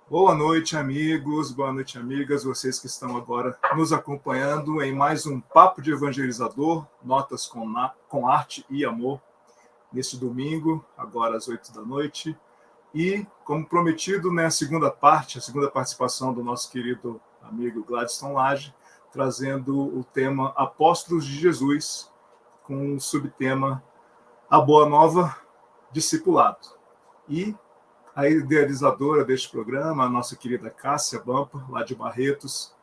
Boa noite, amigos, boa noite, amigas, vocês que estão agora nos acompanhando em mais um Papo de Evangelizador, Notas com Arte e Amor, neste domingo, agora às 8 da noite. E, como prometido, a segunda participação do nosso querido amigo Gladstone Lage, trazendo o tema Apóstolos de Jesus, com o subtema A Boa Nova, Discipulado. E a idealizadora deste programa, a nossa querida Cássia Bampa, lá de Barretos,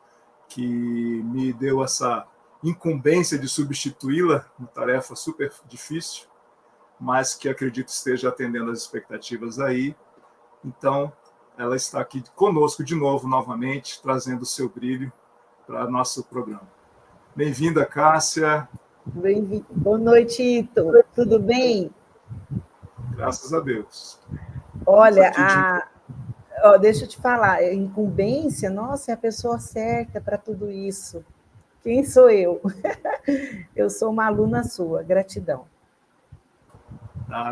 que me deu essa incumbência de substituí-la, uma tarefa super difícil, mas que acredito esteja atendendo às expectativas aí. Então, ela está aqui conosco de novo, novamente, trazendo o seu brilho para nosso programa. Bem-vinda, Cássia. Boa noite, Ito. Tudo bem? Graças a Deus. Olha, deixa eu te falar, incumbência, nossa, é a pessoa certa para tudo isso. Quem sou eu? Eu sou uma aluna sua, gratidão.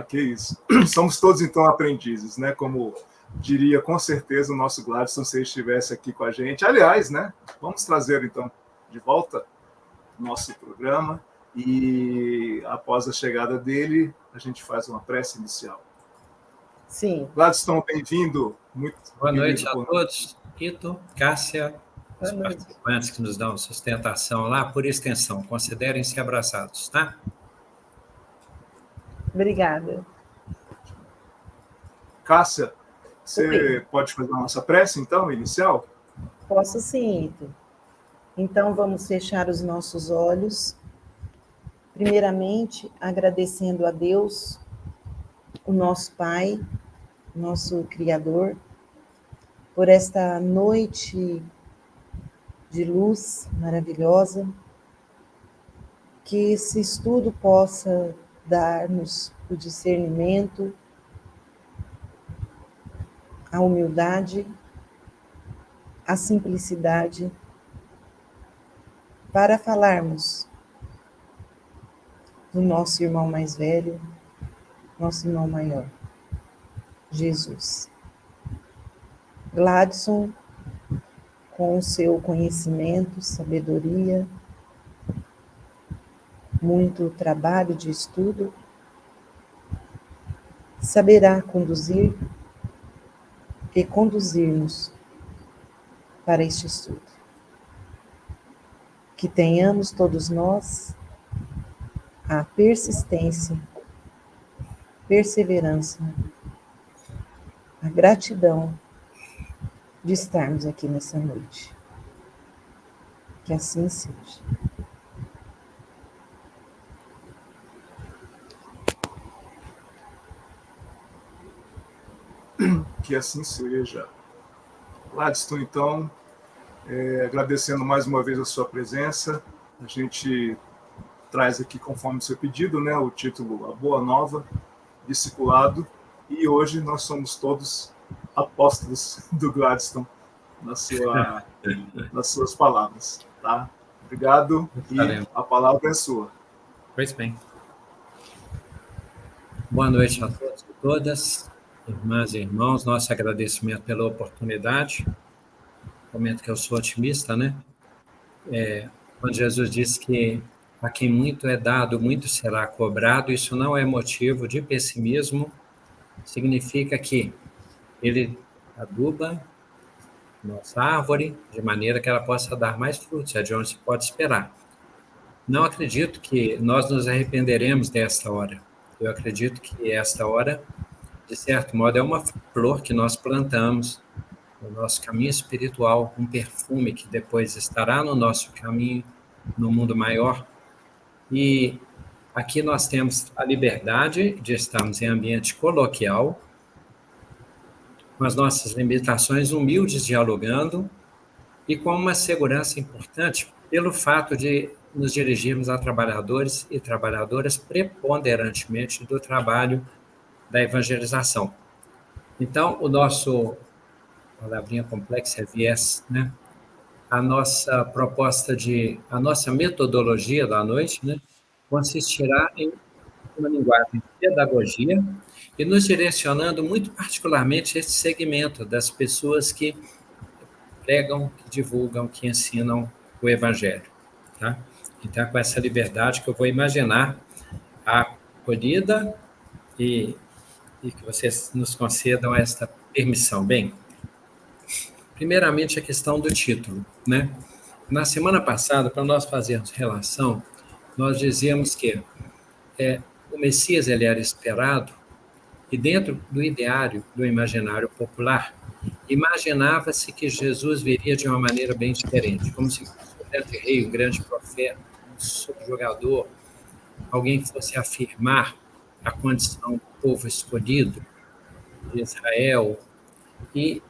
Que isso. Somos todos, então, aprendizes, né? Como diria com certeza o nosso Gladstone se ele estivesse aqui com a gente. Aliás, né? Vamos trazer, então, de volta o nosso programa e, após a chegada dele, a gente faz uma prece inicial. Sim. Gladstone, bem-vindo. Muito boa noite a todos. Ito, Cássia, os participantes que nos dão sustentação lá, por extensão, considerem-se abraçados, tá? Obrigada. Cássia, você pode fazer a nossa prece, então, inicial? Posso sim, Ito. Então, vamos fechar os nossos olhos. Primeiramente, agradecendo a Deus, o nosso Pai, nosso Criador, por esta noite de luz maravilhosa, que esse estudo possa dar-nos o discernimento, a humildade, a simplicidade, para falarmos do nosso irmão mais velho, nosso irmão maior, Jesus. Gladstone, com o seu conhecimento, sabedoria, muito trabalho de estudo, saberá conduzir e conduzir-nos para este estudo. Que tenhamos todos nós a persistência, perseverança, a gratidão de estarmos aqui nessa noite. Que assim seja. Que assim seja. Gladstone, então, agradecendo mais uma vez a sua presença, a gente traz aqui, conforme o seu pedido, né, o título A Boa Nova, Discipulado, e hoje nós somos todos apóstolos do Gladstone nas suas palavras. Tá? Obrigado, e a palavra é sua. Pois bem. Boa noite a todos e todas, irmãs e irmãos, nosso agradecimento pela oportunidade. Comento que eu sou otimista, né? Quando Jesus disse que a quem muito é dado, muito será cobrado, isso não é motivo de pessimismo, significa que ele aduba nossa árvore de maneira que ela possa dar mais frutos, é de onde se pode esperar. Não acredito que nós nos arrependeremos desta hora. Eu acredito que esta hora, de certo modo, é uma flor que nós plantamos no nosso caminho espiritual, um perfume que depois estará no nosso caminho, no mundo maior. E aqui nós temos a liberdade de estarmos em ambiente coloquial, com as nossas limitações humildes, dialogando, e com uma segurança importante pelo fato de nos dirigirmos a trabalhadores e trabalhadoras preponderantemente do trabalho da evangelização. Então, o nosso, palavrinha complexa é viés, né? A nossa proposta a nossa metodologia da noite, né, consistirá em uma linguagem de pedagogia e nos direcionando muito particularmente esse segmento das pessoas que pregam, que divulgam, que ensinam o Evangelho. Tá? Então, é com essa liberdade que eu vou imaginar a acolhida e que vocês nos concedam esta permissão. Bem, primeiramente a questão do título, né? Na semana passada, para nós fazermos relação, nós dizíamos que o Messias ele era esperado e dentro do ideário, do imaginário popular, imaginava-se que Jesus viria de uma maneira bem diferente, como se fosse o grande rei, o grande profeta, um subjugador, alguém fosse afirmar a condição do povo escolhido de Israel e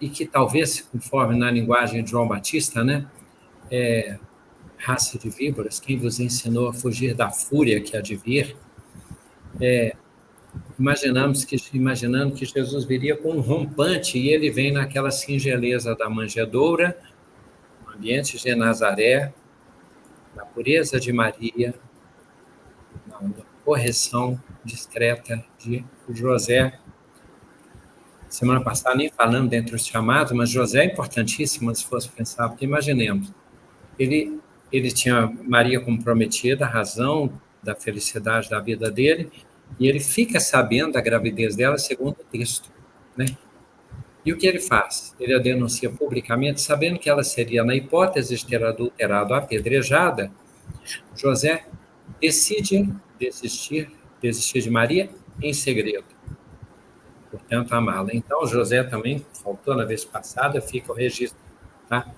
que talvez, conforme na linguagem de João Batista, né, raça de víboras, quem vos ensinou a fugir da fúria que há de vir, imaginando que Jesus viria com um rompante e ele vem naquela singeleza da manjedoura, no ambiente de Nazaré, na pureza de Maria, na correção discreta de José. Semana passada nem falando dentre os chamados, mas José é importantíssimo se fosse pensar, porque imaginemos, ele tinha Maria como prometida, a razão da felicidade da vida dele, e ele fica sabendo da gravidez dela segundo o texto, né? E o que ele faz? Ele a denuncia publicamente, sabendo que ela seria, na hipótese de ter adulterado, apedrejada. José decide desistir de Maria em segredo, portanto, amá-la. Então, José também faltou na vez passada, fica o registro, tá?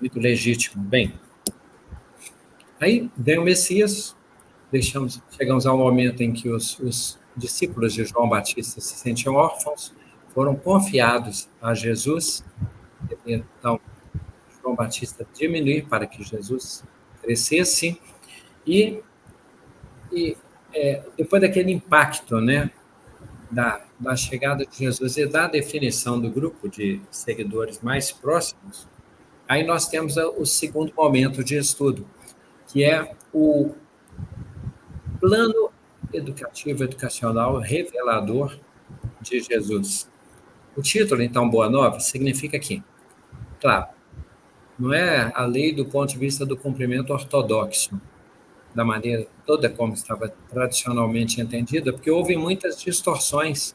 Muito legítimo. Bem, aí vem o Messias, chegamos ao momento em que os discípulos de João Batista se sentiam órfãos, foram confiados a Jesus. Então, João Batista diminuir para que Jesus crescesse e depois daquele impacto, né, da chegada de Jesus e da definição do grupo de seguidores mais próximos, aí nós temos o segundo momento de estudo, que é o plano educacional revelador de Jesus. O título, então, Boa Nova, significa que, claro, não é a lei do ponto de vista do cumprimento ortodoxo, da maneira toda como estava tradicionalmente entendida, porque houve muitas distorções,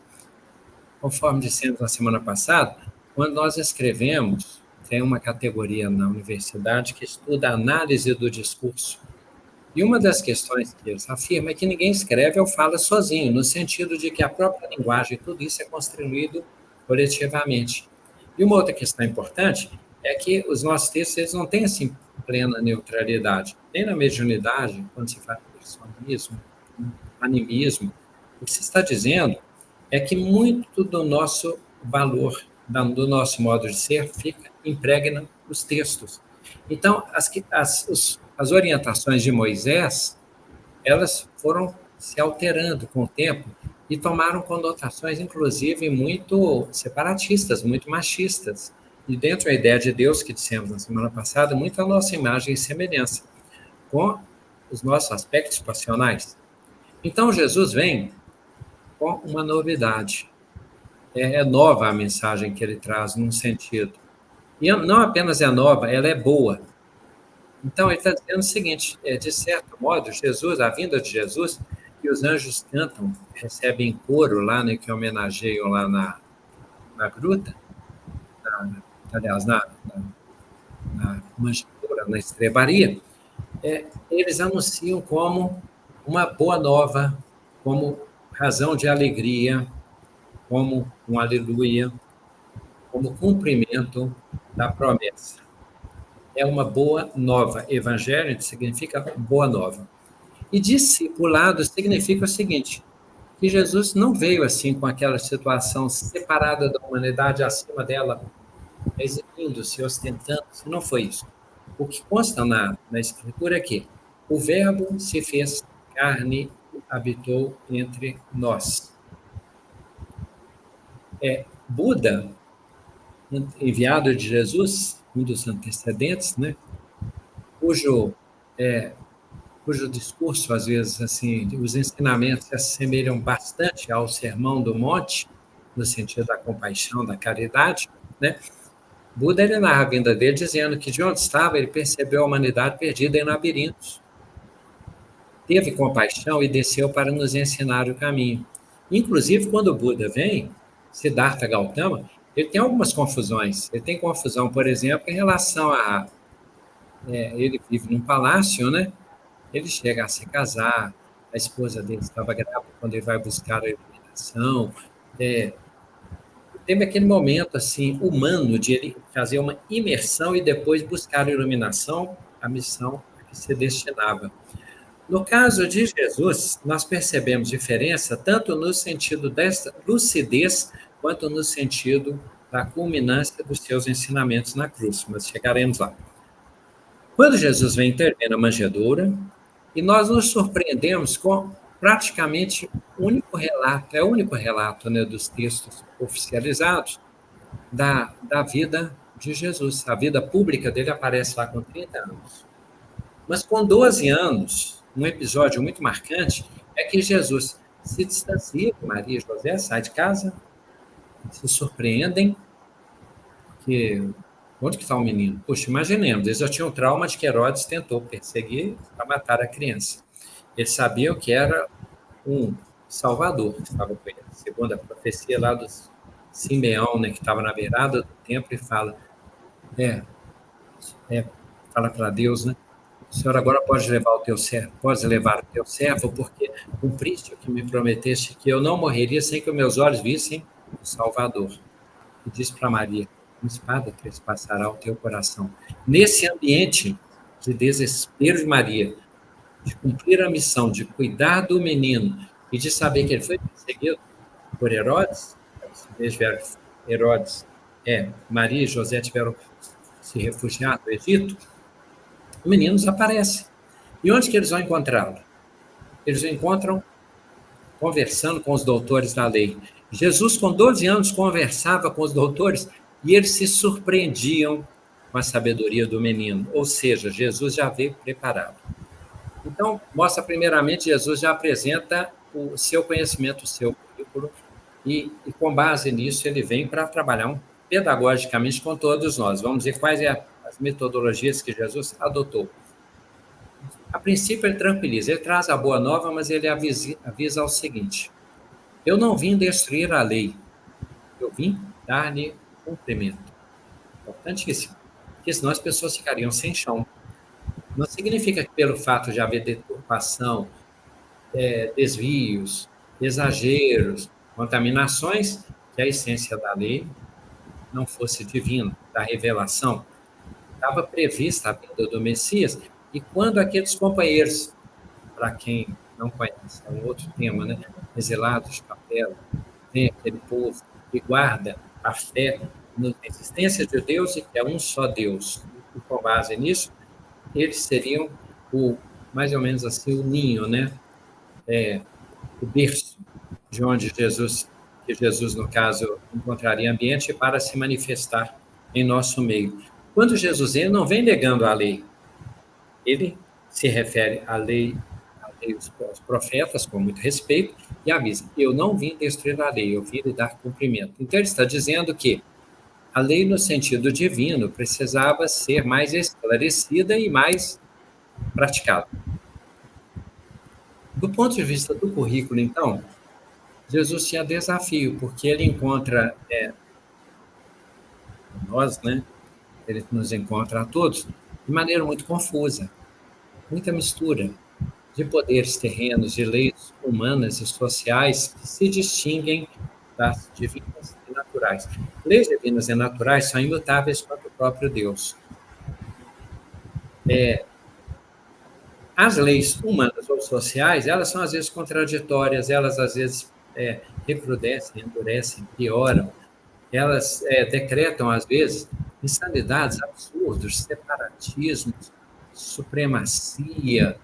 conforme dissemos na semana passada, quando nós escrevemos, tem uma categoria na universidade que estuda a análise do discurso. E uma das questões que eles afirmam é que ninguém escreve ou fala sozinho, no sentido de que a própria linguagem, tudo isso é construído coletivamente. E uma outra questão importante é que os nossos textos eles não têm assim plena neutralidade, nem na mediunidade, quando se fala de personalismo, animismo. O que se está dizendo é que muito do nosso valor, do nosso modo de ser, impregna os textos. Então, as orientações de Moisés, elas foram se alterando com o tempo e tomaram conotações, inclusive, muito separatistas, muito machistas. E dentro da ideia de Deus, que dissemos na semana passada, muito a nossa imagem e semelhança, com os nossos aspectos passionais. Então, Jesus vem com uma novidade. É nova a mensagem que ele traz, num sentido. E não apenas é nova, ela é boa. Então, ele está dizendo o seguinte, de certo modo, a vinda de Jesus, que os anjos cantam, recebem coro lá, né, que homenageiam lá na gruta, aliás, na manjedoura, na estrebaria, eles anunciam como uma boa nova, como razão de alegria, como um aleluia, como cumprimento da promessa. É uma boa nova. Evangelho significa boa nova. E discipulado significa o seguinte, que Jesus não veio assim com aquela situação separada da humanidade, acima dela, exibindo-se, ostentando-se, não foi isso. O que consta na Escritura é que o Verbo se fez carne e habitou entre nós. Buda, enviado de Jesus, um dos antecedentes, né, cujo cujo discurso, às vezes, assim, os ensinamentos se assemelham bastante ao Sermão do Monte, no sentido da compaixão, da caridade, né? Buda, ele narra a vinda dele dizendo que de onde estava, ele percebeu a humanidade perdida em labirintos. Teve compaixão e desceu para nos ensinar o caminho. Inclusive, quando o Buda vem, Siddhartha Gautama, ele tem algumas confusões. Ele tem confusão, por exemplo, em relação a... ele vive num palácio, né? Ele chega a se casar, a esposa dele estava grávida quando ele vai buscar a iluminação. Teve aquele momento assim humano de ele fazer uma imersão e depois buscar a iluminação, a missão a que se destinava. No caso de Jesus, nós percebemos diferença tanto no sentido dessa lucidez quanto no sentido da culminância dos seus ensinamentos na cruz, mas chegaremos lá. Quando Jesus vem intervir na manjedoura, e nós nos surpreendemos com praticamente o único relato, né, dos textos oficializados da vida de Jesus. A vida pública dele aparece lá com 30 anos. Mas com 12 anos, um episódio muito marcante é que Jesus se distancia de Maria e José, sai de casa, se surpreendem, que onde que está o menino? Puxa, imaginemos, eles já tinham trauma de que Herodes tentou perseguir para matar a criança. Eles sabiam que era um Salvador que estava com ele. Segundo a profecia lá do Simeão, né, que estava na beirada do templo e fala, fala para Deus, né? O Senhor agora pode levar o teu servo, porque cumpriste o que me prometeste, que eu não morreria sem que os meus olhos vissem o Salvador. E diz para Maria, uma espada trespassará o teu coração. Nesse ambiente de desespero de Maria, de cumprir a missão, de cuidar do menino e de saber que ele foi perseguido por Herodes, Maria e José tiveram que se refugiar no Egito, o menino desaparece. E onde que eles vão encontrá-lo? Eles o encontram conversando com os doutores da lei. Jesus, com 12 anos, conversava com os doutores e eles se surpreendiam com a sabedoria do menino. Ou seja, Jesus já veio preparado. Então, mostra primeiramente, Jesus já apresenta o seu conhecimento, o seu currículo, e com base nisso ele vem para trabalhar pedagogicamente com todos nós. Vamos ver quais são as metodologias que Jesus adotou. A princípio ele tranquiliza, ele traz a boa nova, mas ele avisa o seguinte, eu não vim destruir a lei, eu vim dar-lhe cumprimento. Importantíssimo, porque senão as pessoas ficariam sem chão. Não significa que pelo fato de haver deturpação, desvios, exageros, contaminações, que a essência da lei não fosse divina, da revelação. Estava prevista a vinda do Messias, e quando aqueles companheiros, para quem não conhece, é um outro tema, né? Exilados de capela, tem aquele povo que guarda a fé na existência de Deus e que é um só Deus. E com base nisso, eles seriam mais ou menos assim, o ninho, né? O berço de onde Jesus, no caso, encontraria ambiente para se manifestar em nosso meio. Quando Jesus ele não vem negando a lei, ele se refere à lei, aos profetas, com muito respeito, e avisa, eu não vim destruir a lei, eu vim lhe dar cumprimento. Então, ele está dizendo que a lei, no sentido divino, precisava ser mais esclarecida e mais praticada. Do ponto de vista do currículo, então, Jesus tinha desafio, porque ele encontra nós, né? Ele nos encontra a todos de maneira muito confusa, muita mistura de poderes terrenos, de leis humanas e sociais que se distinguem das divinas e naturais. Leis divinas e naturais são imutáveis quanto o próprio Deus. As leis humanas ou sociais, elas são às vezes contraditórias, elas às vezes recrudescem, endurecem, pioram, elas decretam às vezes insanidades, absurdos, separatismos, supremacia,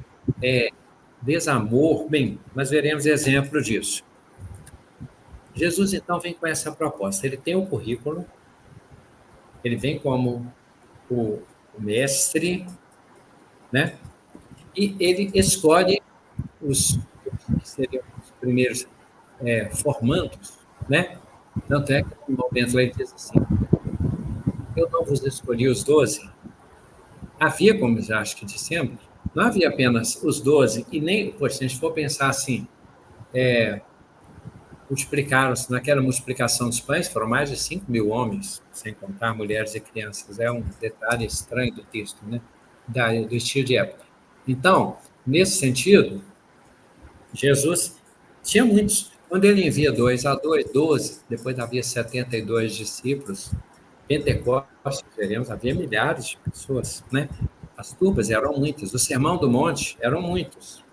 desamor. Bem, nós veremos exemplo disso. Jesus, então, vem com essa proposta. Ele tem um currículo, ele vem como o mestre, né? e ele escolhe os que seriam os primeiros formandos, né? Tanto é que no momento lá ele diz assim: eu não vos escolhi os 12. Havia, como já acho que dissemos, não havia apenas os 12, e nem, pois, se a gente for pensar assim, multiplicaram-se, naquela multiplicação dos pães, foram mais de 5.000 homens, sem contar mulheres e crianças. É um detalhe estranho do texto, né? Do estilo de época. Então, nesse sentido, Jesus tinha muitos. Quando ele envia 2 a 2, 12, depois havia 72 discípulos, Pentecostes, veremos, havia milhares de pessoas, né? As turmas eram muitas, o Sermão do Monte eram muitos.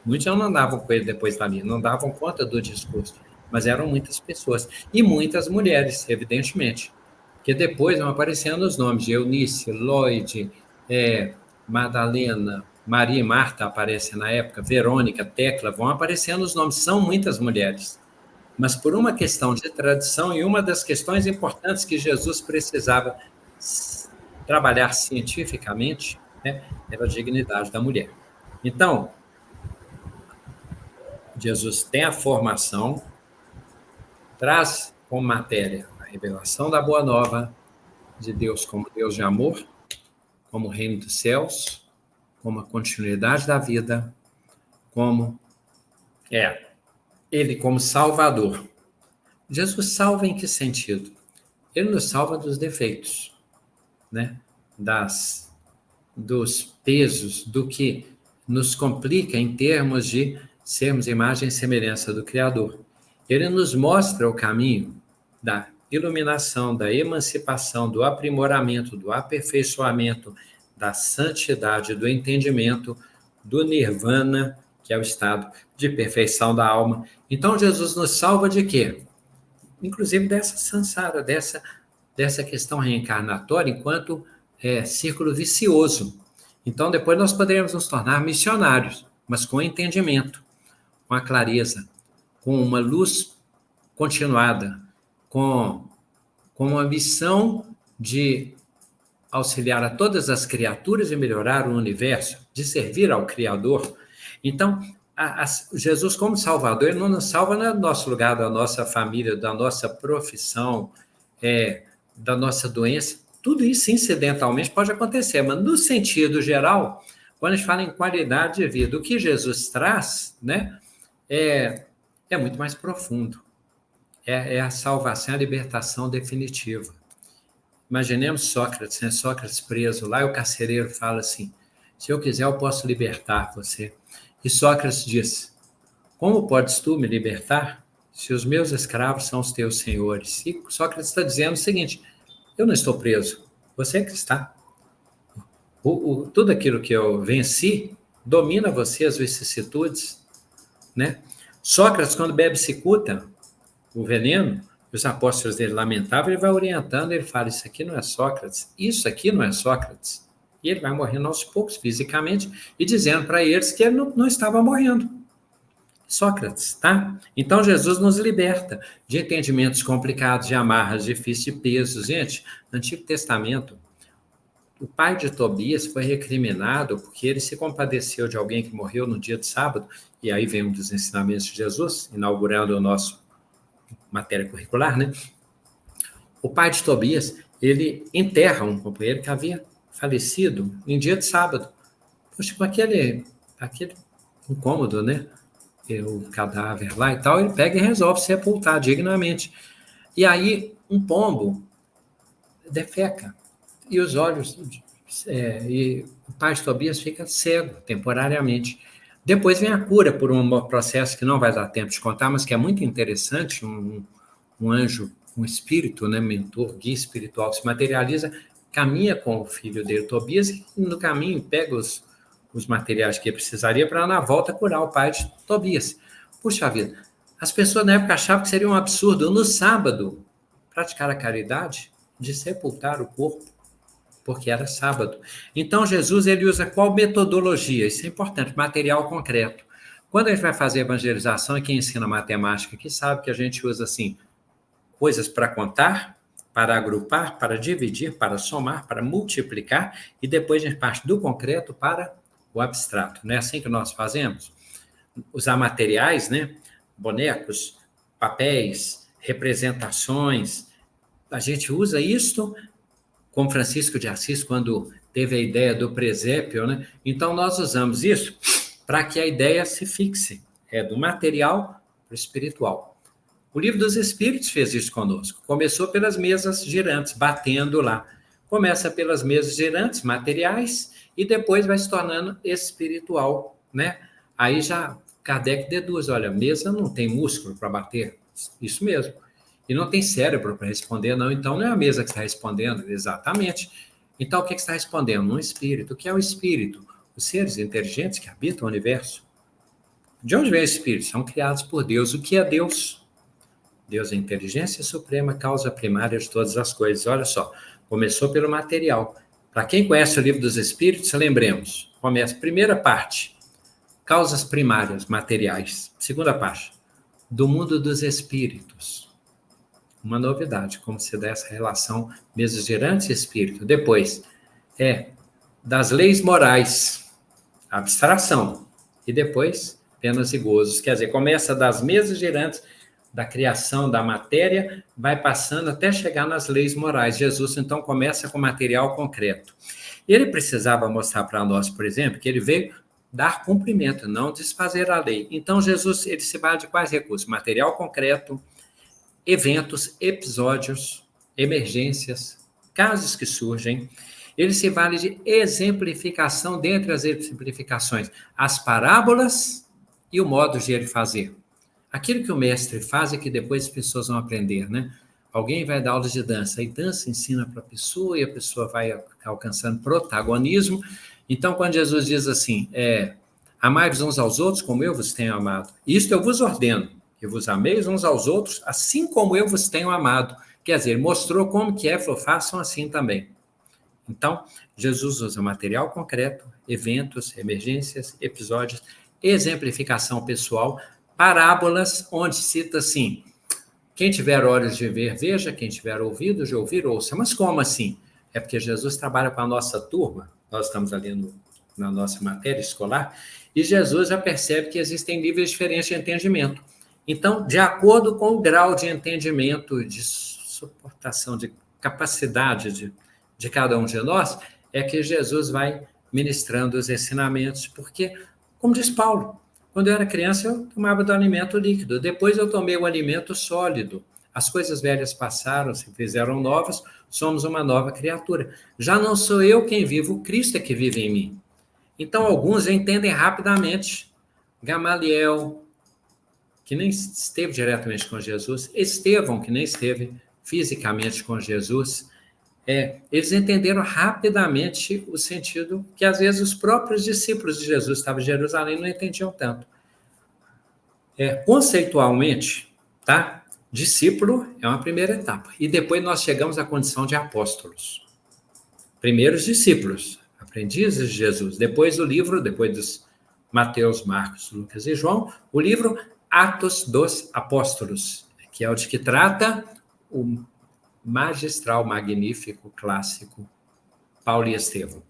Muitos não andavam com ele depois dali, não davam conta do discurso, mas eram muitas pessoas. E muitas mulheres, evidentemente, porque depois vão aparecendo os nomes de Eunice, Lloyd, Madalena, Maria e Marta aparecem na época, Verônica, Tecla, vão aparecendo os nomes, são muitas mulheres. Mas por uma questão de tradição e uma das questões importantes que Jesus precisava trabalhar cientificamente, né, era a dignidade da mulher. Então, Jesus tem a formação, traz como matéria a revelação da boa nova de Deus como Deus de amor, como reino dos céus, como a continuidade da vida, como ele como Salvador. Jesus salva em que sentido? Ele nos salva dos defeitos, né? Dos pesos, do que nos complica em termos de sermos imagem e semelhança do Criador. Ele nos mostra o caminho da iluminação, da emancipação, do aprimoramento, do aperfeiçoamento, da santidade, do entendimento, do nirvana, que é o estado de perfeição da alma. Então, Jesus nos salva de quê? Inclusive dessa sansara, dessa questão reencarnatória, enquanto círculo vicioso. Então, depois nós poderemos nos tornar missionários, mas com entendimento, com a clareza, com uma luz continuada, com uma missão de auxiliar a todas as criaturas e melhorar o universo, de servir ao Criador. Então, Jesus como Salvador, ele não nos salva no nosso lugar, da nossa família, da nossa profissão, da nossa doença. Tudo isso incidentalmente pode acontecer, mas no sentido geral, quando a gente fala em qualidade de vida, o que Jesus traz, né, é muito mais profundo. É a salvação, a libertação definitiva. Imaginemos Sócrates, né? Sócrates preso lá, e o carcereiro fala assim: se eu quiser, eu posso libertar você. E Sócrates diz: como podes tu me libertar se os meus escravos são os teus senhores? E Sócrates está dizendo o seguinte: eu não estou preso, você é que está. Tudo aquilo que eu venci domina você, as vicissitudes, né? Sócrates, quando bebe cicuta, o veneno, os apóstolos dele lamentavam, ele vai orientando, ele fala: isso aqui não é Sócrates, isso aqui não é Sócrates. E ele vai morrendo aos poucos, fisicamente, e dizendo para eles que ele não estava morrendo. Sócrates, tá? Então, Jesus nos liberta de entendimentos complicados, de amarras difíceis, de pesos. Gente, no Antigo Testamento, o pai de Tobias foi recriminado porque ele se compadeceu de alguém que morreu no dia de sábado, e aí vem um dos ensinamentos de Jesus, inaugurando o nosso matéria curricular, né? O pai de Tobias, ele enterra um companheiro que havia falecido em dia de sábado. Poxa, com aquele incômodo, né? O cadáver lá e tal, ele pega e resolve sepultar dignamente. E aí, um pombo defeca. E os olhos... e o pai de Tobias fica cego, temporariamente. Depois vem a cura por um processo que não vai dar tempo de contar, mas que é muito interessante. Um anjo, um espírito, né, mentor, guia espiritual, se materializa, caminha com o filho dele, Tobias, e no caminho pega os materiais que ele precisaria para, na volta, curar o pai de Tobias. Puxa vida, as pessoas na época achavam que seria um absurdo, no sábado, praticar a caridade de sepultar o corpo, porque era sábado. Então, Jesus, ele usa qual metodologia? Isso é importante, material concreto. Quando a gente vai fazer evangelização, e quem ensina matemática aqui sabe que a gente usa, assim, coisas para contar, para agrupar, para dividir, para somar, para multiplicar, e depois a gente parte do concreto para o abstrato. Não é assim que nós fazemos? Usar materiais, né? Bonecos, papéis, representações. A gente usa isto com Francisco de Assis, quando teve a ideia do presépio, né? Então, nós usamos isso para que a ideia se fixe. É do material para o espiritual. O Livro dos Espíritos fez isso conosco. Começou pelas mesas girantes, batendo lá. Começa pelas mesas girantes, materiais, e depois vai se tornando espiritual, né? Aí já Kardec deduz, olha, a mesa não tem músculo para bater. Isso mesmo. E não tem cérebro para responder, não. Então, não é a mesa que está respondendo, exatamente. Então, o que está respondendo? Um espírito. O que é o espírito? Os seres inteligentes que habitam o universo. De onde vem o espírito? São criados por Deus. O que é Deus? Deus é a inteligência suprema, causa primária de todas as coisas. Olha só, começou pelo material. Para quem conhece o Livro dos Espíritos, lembremos. Começa, primeira parte, causas primárias, materiais. Segunda parte, do mundo dos espíritos. Uma novidade, como se dá essa relação mesas girantes e espírito. Depois, das leis morais, abstração. E depois, penas e gozos. Quer dizer, começa das mesas girantes, da criação da matéria, vai passando até chegar nas leis morais. Jesus, então, começa com material concreto. E ele precisava mostrar para nós, por exemplo, que ele veio dar cumprimento, não desfazer a lei. Então, Jesus, ele se vale de quais recursos? Material concreto, eventos, episódios, emergências, casos que surgem. Ele se vale de exemplificação dentre as exemplificações, as parábolas e o modo de ele fazer. Aquilo que o mestre faz é que depois as pessoas vão aprender, né? Alguém vai dar aulas de dança, e dança ensina para a pessoa, e a pessoa vai alcançando protagonismo. Então, quando Jesus diz assim, amai-vos uns aos outros como eu vos tenho amado, isto eu vos ordeno, que vos ameis uns aos outros, assim como eu vos tenho amado. Quer dizer, mostrou como que falou, façam assim também. Então, Jesus usa material concreto, eventos, emergências, episódios, exemplificação pessoal, parábolas, onde cita assim, quem tiver olhos de ver, veja, quem tiver ouvidos de ouvir, ouça. Mas como assim? É porque Jesus trabalha com a nossa turma, nós estamos ali na nossa matéria escolar, e Jesus já percebe que existem níveis diferentes de entendimento. Então, de acordo com o grau de entendimento, de suportação, de capacidade de cada um de nós, é que Jesus vai ministrando os ensinamentos, porque, como diz Paulo, quando eu era criança, eu tomava do alimento líquido. Depois eu tomei o alimento sólido. As coisas velhas passaram, se fizeram novas, somos uma nova criatura. Já não sou eu quem vive, o Cristo é que vive em mim. Então, alguns entendem rapidamente. Gamaliel, que nem esteve diretamente com Jesus. Estevão, que nem esteve fisicamente com Jesus. Eles entenderam rapidamente o sentido que, às vezes, os próprios discípulos de Jesus estavam em Jerusalém não entendiam tanto. Conceitualmente, tá? Discípulo é uma primeira etapa. E depois nós chegamos à condição de apóstolos. Primeiro os discípulos, aprendizes de Jesus. Depois o livro, depois dos Mateus, Marcos, Lucas e João, o livro Atos dos Apóstolos, que é o de que trata o magistral, magnífico, clássico, Paulo e Estevão.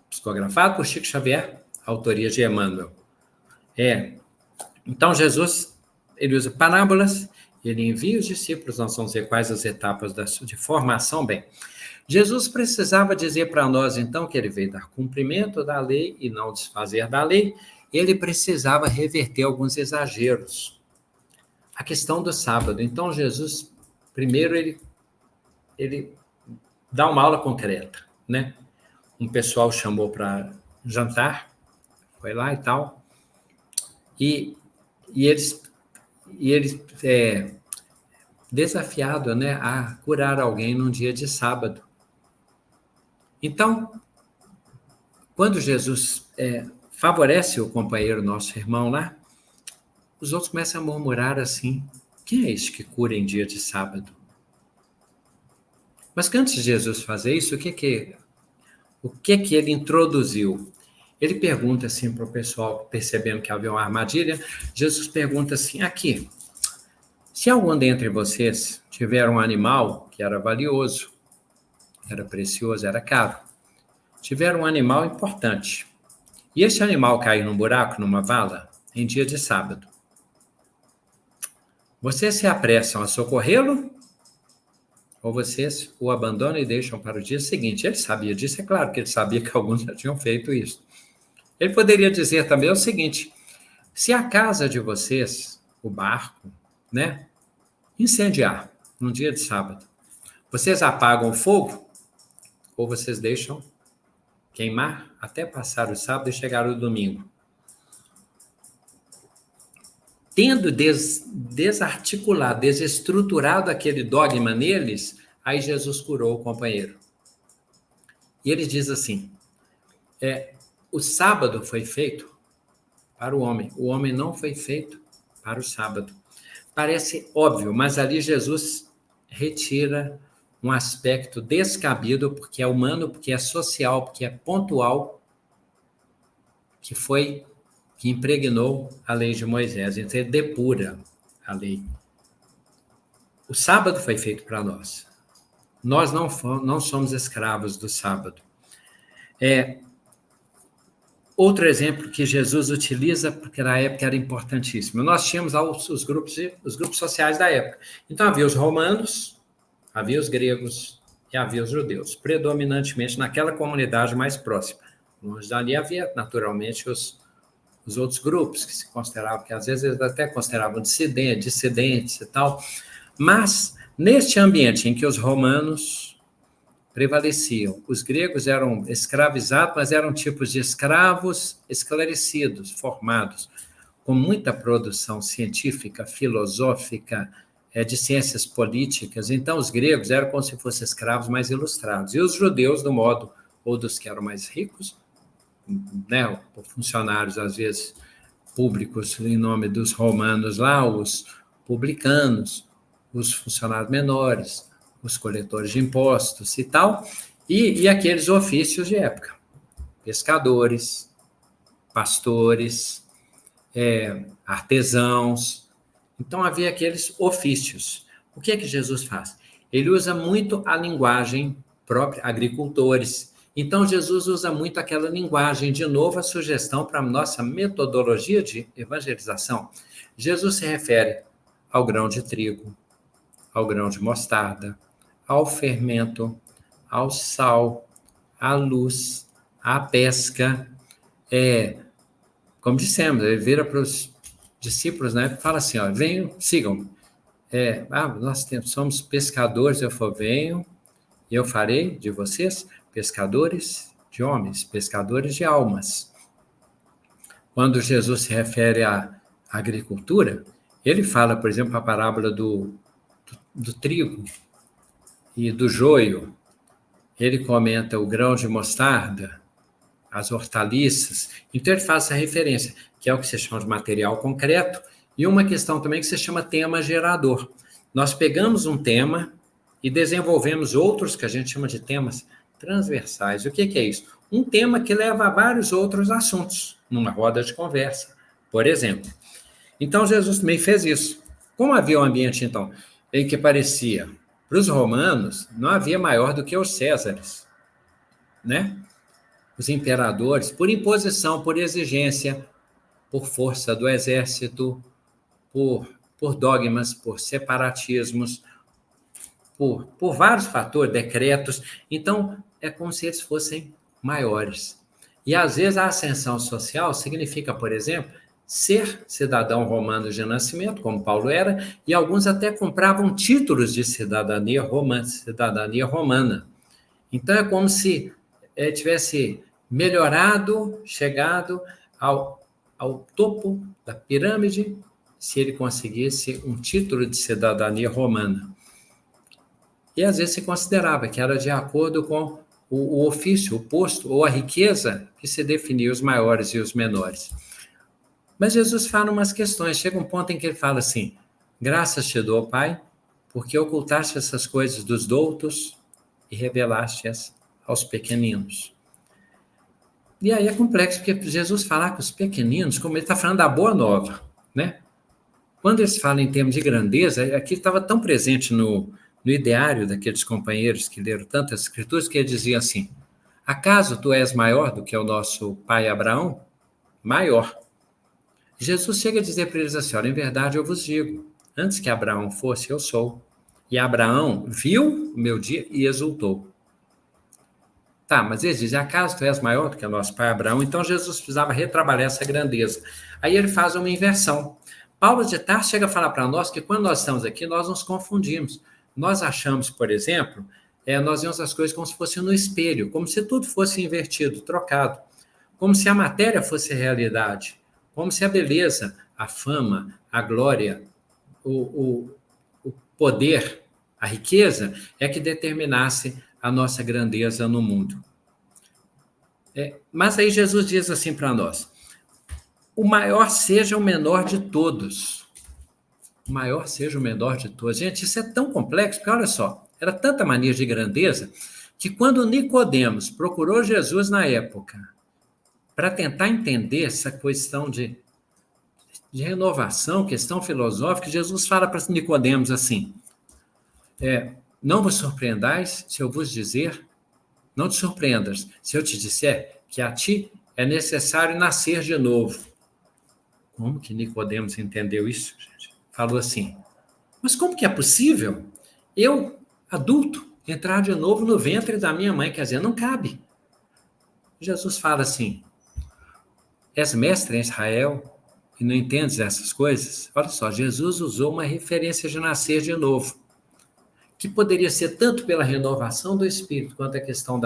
Psicografado por Chico Xavier, autoria de Emmanuel. Então, Jesus, ele usa parábolas, ele envia os discípulos, nós vamos ver quais as etapas de formação. Bem, Jesus precisava dizer para nós, então, que ele veio dar cumprimento da lei e não desfazer da lei. Ele precisava reverter alguns exageros. A questão do sábado. Então, Jesus, primeiro, ele dá uma aula concreta, né? Um pessoal chamou para jantar, foi lá e tal, e eles desafiado, né, a curar alguém num dia de sábado. Então, quando Jesus favorece o companheiro, nosso irmão lá, os outros começam a murmurar assim, quem é esse que cura em dia de sábado? Mas que antes de Jesus fazer isso, o que ele introduziu? Ele pergunta assim para o pessoal, percebendo que havia uma armadilha, Jesus pergunta assim, aqui, se algum dentre vocês tiver um animal que era valioso, era precioso, era caro, tiver um animal importante, E esse animal cair num buraco, numa vala, em dia de sábado. Vocês se apressam a socorrê-lo ou vocês o abandonam e deixam para o dia seguinte? Ele sabia disso, é claro que ele sabia que alguns já tinham feito isso. Ele poderia dizer também o seguinte: se a casa de vocês, o barco, né, incendiar num dia de sábado, vocês apagam o fogo ou vocês deixam queimar até passar o sábado e chegar o domingo? Tendo desarticulado, desestruturado aquele dogma neles, aí Jesus curou o companheiro. E ele diz assim, o sábado foi feito para o homem não foi feito para o sábado. Parece óbvio, mas ali Jesus retira um aspecto descabido, porque é humano, porque é social, porque é pontual, que impregnou a lei de Moisés. Então, ele depura a lei. O sábado foi feito para nós. Nós não somos escravos do sábado. Outro exemplo que Jesus utiliza, porque na época era importantíssimo. Nós tínhamos os grupos sociais da época. Então, havia os romanos, havia os gregos e havia os judeus, predominantemente naquela comunidade mais próxima. Longe dali havia, naturalmente, os outros grupos que se consideravam, que às vezes eles até consideravam dissidentes e tal. Mas, neste ambiente em que os romanos prevaleciam, os gregos eram escravizados, mas eram tipos de escravos esclarecidos, formados, com muita produção científica, filosófica, de ciências políticas. Então, os gregos eram como se fossem escravos mais ilustrados. E os judeus, do modo, ou dos que eram mais ricos, né, funcionários, às vezes, públicos, em nome dos romanos lá, os publicanos, os funcionários menores, os coletores de impostos e tal, e aqueles ofícios de época, pescadores, pastores, artesãos. Então, havia aqueles ofícios. O que é que Jesus faz? Ele usa muito a linguagem própria, agricultores. Então, Jesus usa muito aquela linguagem, de novo, a sugestão para a nossa metodologia de evangelização. Jesus se refere ao grão de trigo, ao grão de mostarda, ao fermento, ao sal, à luz, à pesca. Como dissemos, ele vira para os discípulos, né, e fala assim, venham, sigam. Nós somos pescadores, eu venham, e eu farei de vocês pescadores de homens, pescadores de almas. Quando Jesus se refere à agricultura, ele fala, por exemplo, a parábola do trigo e do joio. Ele comenta o grão de mostarda, as hortaliças. Então, ele faz essa referência, que é o que se chama de material concreto, e uma questão também que se chama tema gerador. Nós pegamos um tema e desenvolvemos outros que a gente chama de temas transversais. O que é isso? Um tema que leva a vários outros assuntos, numa roda de conversa, por exemplo. Então, Jesus também fez isso. Como havia um ambiente, então, em que parecia, para os romanos, não havia maior do que os Césares, né? Os imperadores, por imposição, por exigência, por força do exército, por dogmas, por separatismos, por vários fatores, decretos. Então, é como se eles fossem maiores. E, às vezes, a ascensão social significa, por exemplo, ser cidadão romano de nascimento, como Paulo era, e alguns até compravam títulos de cidadania romana. Então, é como se tivesse melhorado, chegado ao topo da pirâmide, se ele conseguisse um título de cidadania romana. E, às vezes, se considerava que era de acordo com o ofício, o posto ou a riqueza que se definia os maiores e os menores. Mas Jesus fala umas questões. Chega um ponto em que ele fala assim, graças te dou, Pai, porque ocultaste essas coisas dos doutos e revelaste-as aos pequeninos. E aí é complexo, porque Jesus fala com os pequeninos, como ele está falando da boa nova, né? Quando eles falam em termos de grandeza, aquilo estava tão presente no ideário daqueles companheiros que leram tantas escrituras, que ele dizia assim, acaso tu és maior do que o nosso pai Abraão, maior. Jesus chega a dizer para eles assim, olha, em verdade eu vos digo, antes que Abraão fosse, eu sou. E Abraão viu o meu dia e exultou. Tá, mas eles dizem, acaso tu és maior do que o nosso pai Abraão? Então Jesus precisava retrabalhar essa grandeza. Aí ele faz uma inversão. Paulo de Tarso chega a falar para nós que quando nós estamos aqui, nós nos confundimos. Nós achamos, por exemplo, nós vemos as coisas como se fosse no espelho, como se tudo fosse invertido, trocado, como se a matéria fosse realidade, como se a beleza, a fama, a glória, o poder, a riqueza é que determinasse a nossa grandeza no mundo. Mas aí Jesus diz assim para nós, o maior seja o menor de todos. O maior seja o menor de todos. Gente, isso é tão complexo, porque olha só, era tanta mania de grandeza, que quando Nicodemos procurou Jesus na época, para tentar entender essa questão de renovação, questão filosófica, Jesus fala para Nicodemos assim, não vos surpreendais se eu vos dizer, não te surpreendas se eu te disser que a ti é necessário nascer de novo. Como que Nicodemos entendeu isso, gente? Falou assim, mas como que é possível eu, adulto, entrar de novo no ventre da minha mãe? Quer dizer, não cabe. Jesus fala assim, és mestre em Israel e não entendes essas coisas? Olha só, Jesus usou uma referência de nascer de novo, que poderia ser tanto pela renovação do Espírito, quanto a questão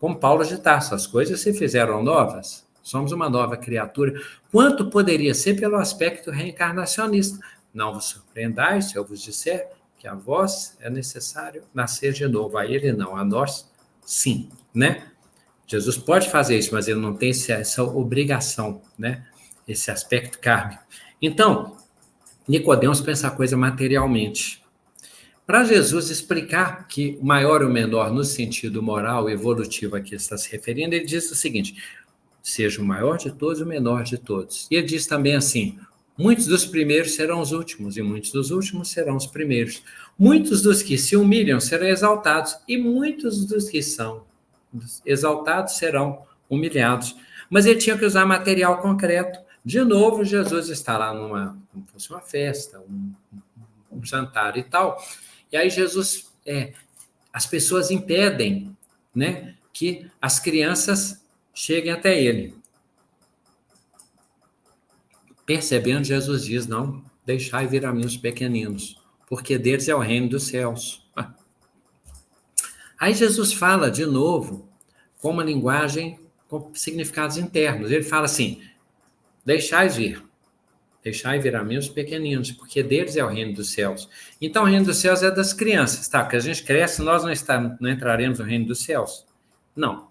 como Paulo de Tarso, as coisas se fizeram novas, somos uma nova criatura, quanto poderia ser pelo aspecto reencarnacionista. Não vos surpreendais se eu vos disser que a vós é necessário nascer de novo. A ele não, a nós sim, né? Jesus pode fazer isso, mas ele não tem essa obrigação, né? Esse aspecto kármico. Então, Nicodemos pensa a coisa materialmente. Para Jesus explicar que o maior e o menor no sentido moral e evolutivo a que está se referindo, ele diz o seguinte, seja o maior de todos e o menor de todos. E ele diz também assim, muitos dos primeiros serão os últimos, e muitos dos últimos serão os primeiros. Muitos dos que se humilham serão exaltados, e muitos dos que são exaltados serão humilhados. Mas ele tinha que usar material concreto. De novo, Jesus está lá como fosse uma festa, um jantar e tal. E aí Jesus, as pessoas impedem, né, que as crianças cheguem até ele. Percebendo, Jesus diz, não, deixai vir a mim os pequeninos, porque deles é o reino dos céus. Aí Jesus fala de novo com uma linguagem com significados internos. Ele fala assim, deixai vir a mim os pequeninos, porque deles é o reino dos céus. Então, o reino dos céus é das crianças, tá? Porque a gente cresce, nós não entraremos no reino dos céus. Não.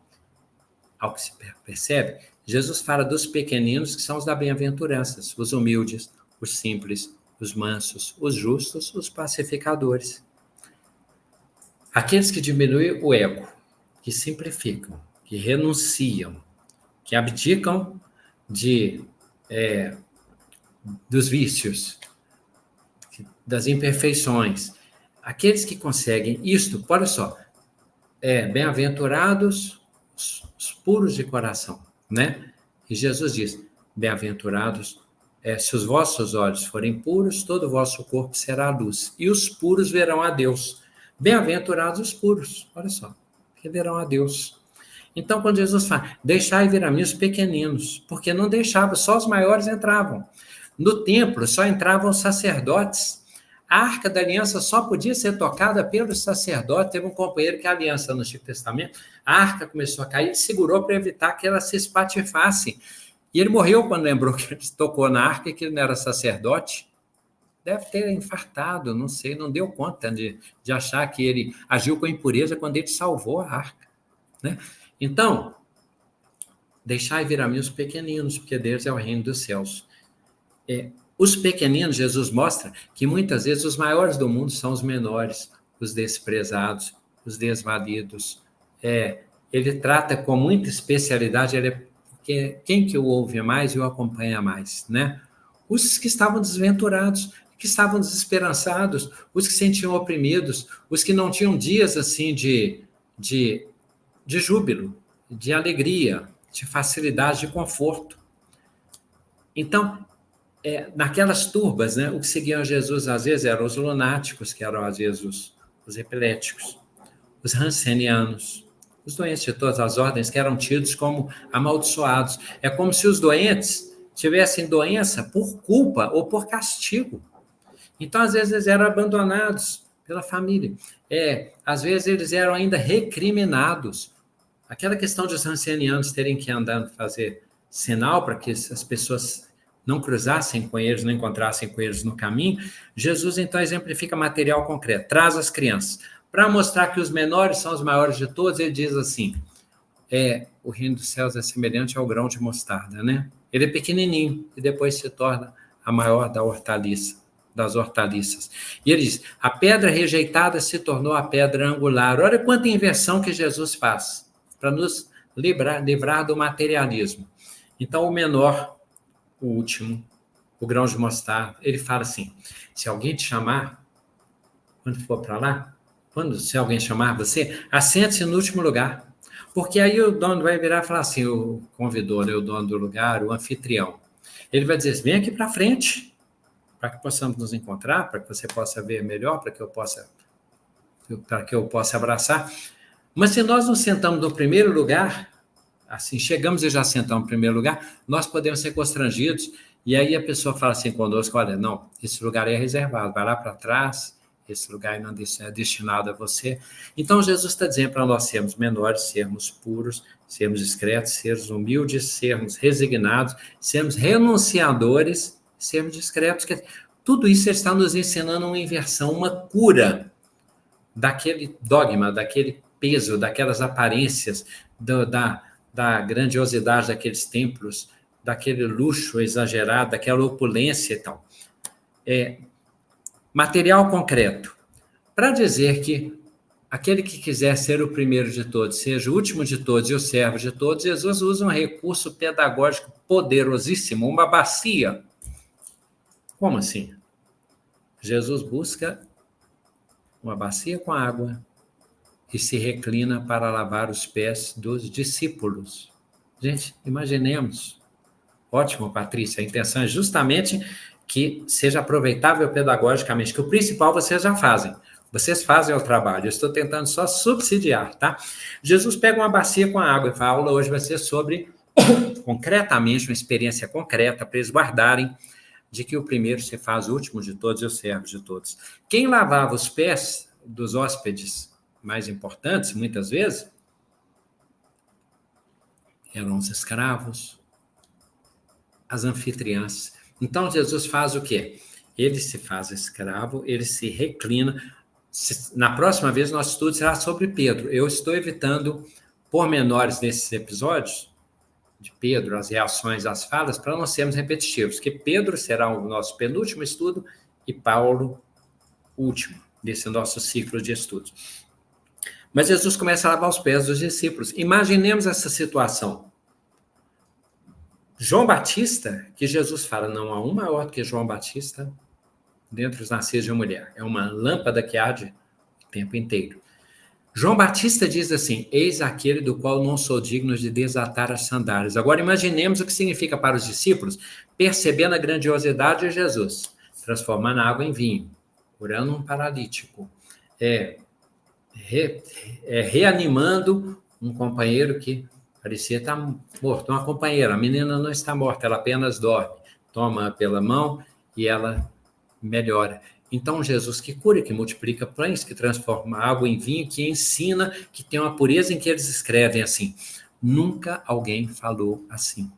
Ao que se percebe, Jesus fala dos pequeninos, que são os da bem-aventurança, os humildes, os simples, os mansos, os justos, os pacificadores. Aqueles que diminuem o ego, que simplificam, que renunciam, que abdicam dos vícios, das imperfeições. Aqueles que conseguem isto, olha só, bem-aventurados os puros de coração, né? E Jesus diz, bem-aventurados, se os vossos olhos forem puros, todo o vosso corpo será luz, e os puros verão a Deus. Bem-aventurados os puros, olha só, que verão a Deus. Então, quando Jesus fala, deixai vir a mim os pequeninos, porque não deixava, só os maiores entravam. No templo só entravam os sacerdotes. A Arca da Aliança só podia ser tocada pelos sacerdotes. Teve um companheiro que a aliança no Antigo Testamento, a arca começou a cair, ele segurou para evitar que ela se espatifasse. E ele morreu quando lembrou que ele tocou na arca e que ele não era sacerdote. Deve ter infartado, não sei, não deu conta de achar que ele agiu com impureza quando ele salvou a arca, né? Então, deixai vir a mim os pequeninos, porque deles é o reino dos céus. Os pequeninos, Jesus mostra que muitas vezes os maiores do mundo são os menores, os desprezados, os desvalidos. Ele trata com muita especialidade, porque quem que o ouve mais e o acompanha mais, né? Os que estavam desventurados, que estavam desesperançados, os que se sentiam oprimidos, os que não tinham dias assim de júbilo, de alegria, de facilidade, de conforto. Então, naquelas turbas, né, o que seguiam Jesus, às vezes, eram os lunáticos, que eram, às vezes, os epiléticos, os rancenianos, os doentes de todas as ordens, que eram tidos como amaldiçoados. É como se os doentes tivessem doença por culpa ou por castigo. Então, às vezes, eles eram abandonados pela família. Às vezes, eles eram ainda recriminados. Aquela questão de os rancenianos terem que andar fazer sinal para que as pessoas não cruzassem com eles, não encontrassem com eles no caminho, Jesus, então, exemplifica material concreto. Traz as crianças. Para mostrar que os menores são os maiores de todos, ele diz assim, o reino dos céus é semelhante ao grão de mostarda, né? Ele é pequenininho e depois se torna a maior das hortaliças. E ele diz, a pedra rejeitada se tornou a pedra angular. Olha quanta inversão que Jesus faz para nos livrar do materialismo. Então, o menor, o último, o grão de mostarda, ele fala assim, se alguém te chamar, quando for para lá, se alguém chamar você, assente-se no último lugar. Porque aí o dono vai virar e falar assim, o convidou, né, o dono do lugar, o anfitrião. Ele vai dizer, vem aqui para frente, para que possamos nos encontrar, para que você possa ver melhor, para que eu possa abraçar. Mas se nós nos sentamos no primeiro lugar, assim, chegamos e já sentamos no primeiro lugar, nós podemos ser constrangidos, e aí a pessoa fala assim conosco, olha, não, esse lugar é reservado, vai lá para trás, esse lugar não é destinado a você. Então, Jesus está dizendo para nós sermos menores, sermos puros, sermos discretos, sermos humildes, sermos resignados, sermos renunciadores, sermos discretos. Tudo isso ele está nos ensinando uma inversão, uma cura daquele dogma, daquele peso, daquelas aparências, da grandiosidade daqueles templos, daquele luxo exagerado, daquela opulência e tal. Material concreto. Para dizer que aquele que quiser ser o primeiro de todos, seja o último de todos e o servo de todos, Jesus usa um recurso pedagógico poderosíssimo, uma bacia. Como assim? Jesus busca uma bacia com água e se reclina para lavar os pés dos discípulos. Gente, imaginemos. Ótimo, Patrícia. A intenção é justamente que seja aproveitável pedagogicamente, que o principal vocês já fazem. Vocês fazem o trabalho. Eu estou tentando só subsidiar, tá? Jesus pega uma bacia com água e fala, a aula hoje vai ser sobre, concretamente, uma experiência concreta para eles guardarem de que o primeiro se faz o último de todos e o servo de todos. Quem lavava os pés dos hóspedes mais importantes, muitas vezes, eram os escravos, as anfitriãs. Então, Jesus faz o quê? Ele se faz escravo, ele se reclina. Na próxima vez, nosso estudo será sobre Pedro. Eu estou evitando pormenores nesses episódios, de Pedro, as reações, as falas, para não sermos repetitivos, que Pedro será o nosso penúltimo estudo e Paulo o último desse nosso ciclo de estudos. Mas Jesus começa a lavar os pés dos discípulos. Imaginemos essa situação. João Batista, que Jesus fala, não há um maior do que João Batista dentre os nascidos de uma mulher. É uma lâmpada que arde o tempo inteiro. João Batista diz assim, eis aquele do qual não sou digno de desatar as sandálias. Agora imaginemos o que significa para os discípulos, percebendo a grandiosidade de Jesus, transformando a água em vinho, curando um paralítico, reanimando um companheiro que parecia estar morto, uma companheira, a menina não está morta, ela apenas dorme, toma pela mão e ela melhora. Então, Jesus que cura, que multiplica pães, que transforma água em vinho, que ensina, que tem uma pureza em que eles escrevem assim. Nunca alguém falou assim.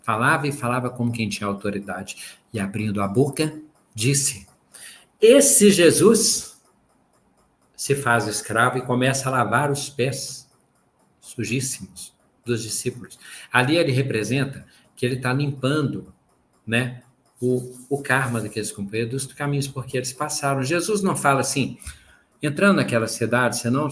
Falava e falava como quem tinha autoridade. E abrindo a boca, disse, esse Jesus se faz escravo e começa a lavar os pés sujíssimos dos discípulos. Ali ele representa que ele está limpando, né, o karma daqueles companheiros, dos caminhos por que eles passaram. Jesus não fala assim, entrando naquela cidade, se não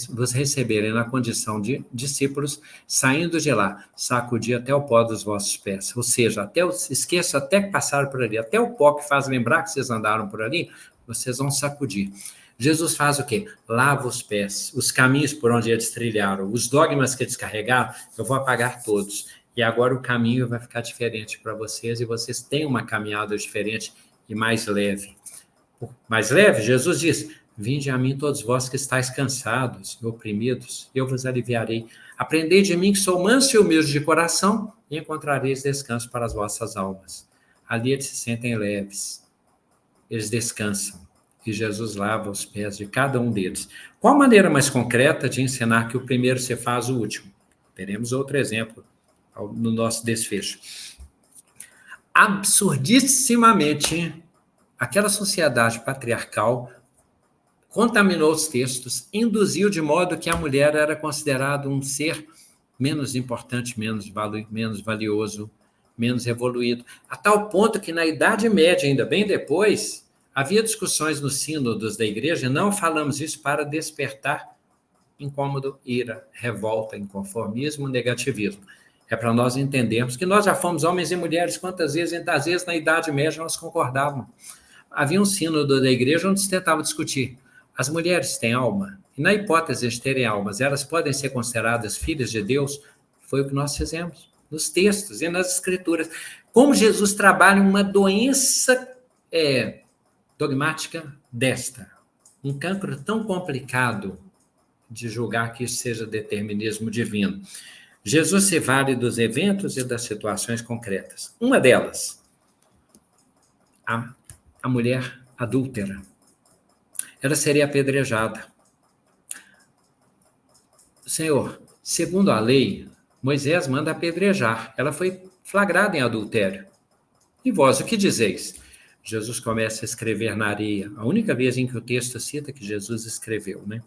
vos receberem na condição de discípulos, saindo de lá, sacudi até o pó dos vossos pés. Ou seja, esqueça até que passaram por ali, até o pó que faz lembrar que vocês andaram por ali, vocês vão sacudir. Jesus faz o quê? Lava os pés, os caminhos por onde eles trilharam, os dogmas que eles carregaram, eu vou apagar todos. e agora o caminho vai ficar diferente para vocês, e vocês têm uma caminhada diferente e mais leve. Mais leve, Jesus diz: vinde a mim todos vós que estáis cansados e oprimidos, eu vos aliviarei. Aprendei de mim que sou manso e humilde de coração, e encontrareis descanso para as vossas almas. Ali eles se sentem leves, eles descansam, e Jesus lava os pés de cada um deles. Qual a maneira mais concreta de ensinar que o primeiro se faz o último? Teremos outro exemplo no nosso desfecho. Absurdissimamente, aquela sociedade patriarcal contaminou os textos, induziu de modo que a mulher era considerada um ser menos importante, menos valioso, menos evoluído, a tal ponto que na Idade Média, ainda bem depois, havia discussões nos sínodos da igreja, não falamos isso para despertar incômodo, ira, revolta, inconformismo, negativismo. É para nós entendermos que nós já fomos homens e mulheres, quantas vezes, e às vezes na Idade Média nós concordávamos. Havia um sínodo da igreja onde se tentava discutir: as mulheres têm alma? E na hipótese de terem almas, elas podem ser consideradas filhas de Deus? Foi o que nós fizemos, nos textos e nas escrituras. Como Jesus trabalha uma doença dogmática desta, um cancro tão complicado de julgar que isso seja determinismo divino. Jesus se vale dos eventos e das situações concretas. Uma delas, a mulher adúltera. Ela seria apedrejada. Senhor, segundo a lei, Moisés manda apedrejar. Ela foi flagrada em adultério. E vós, o que dizeis? Jesus começa a escrever na areia. A única vez em que o texto cita que Jesus escreveu, né?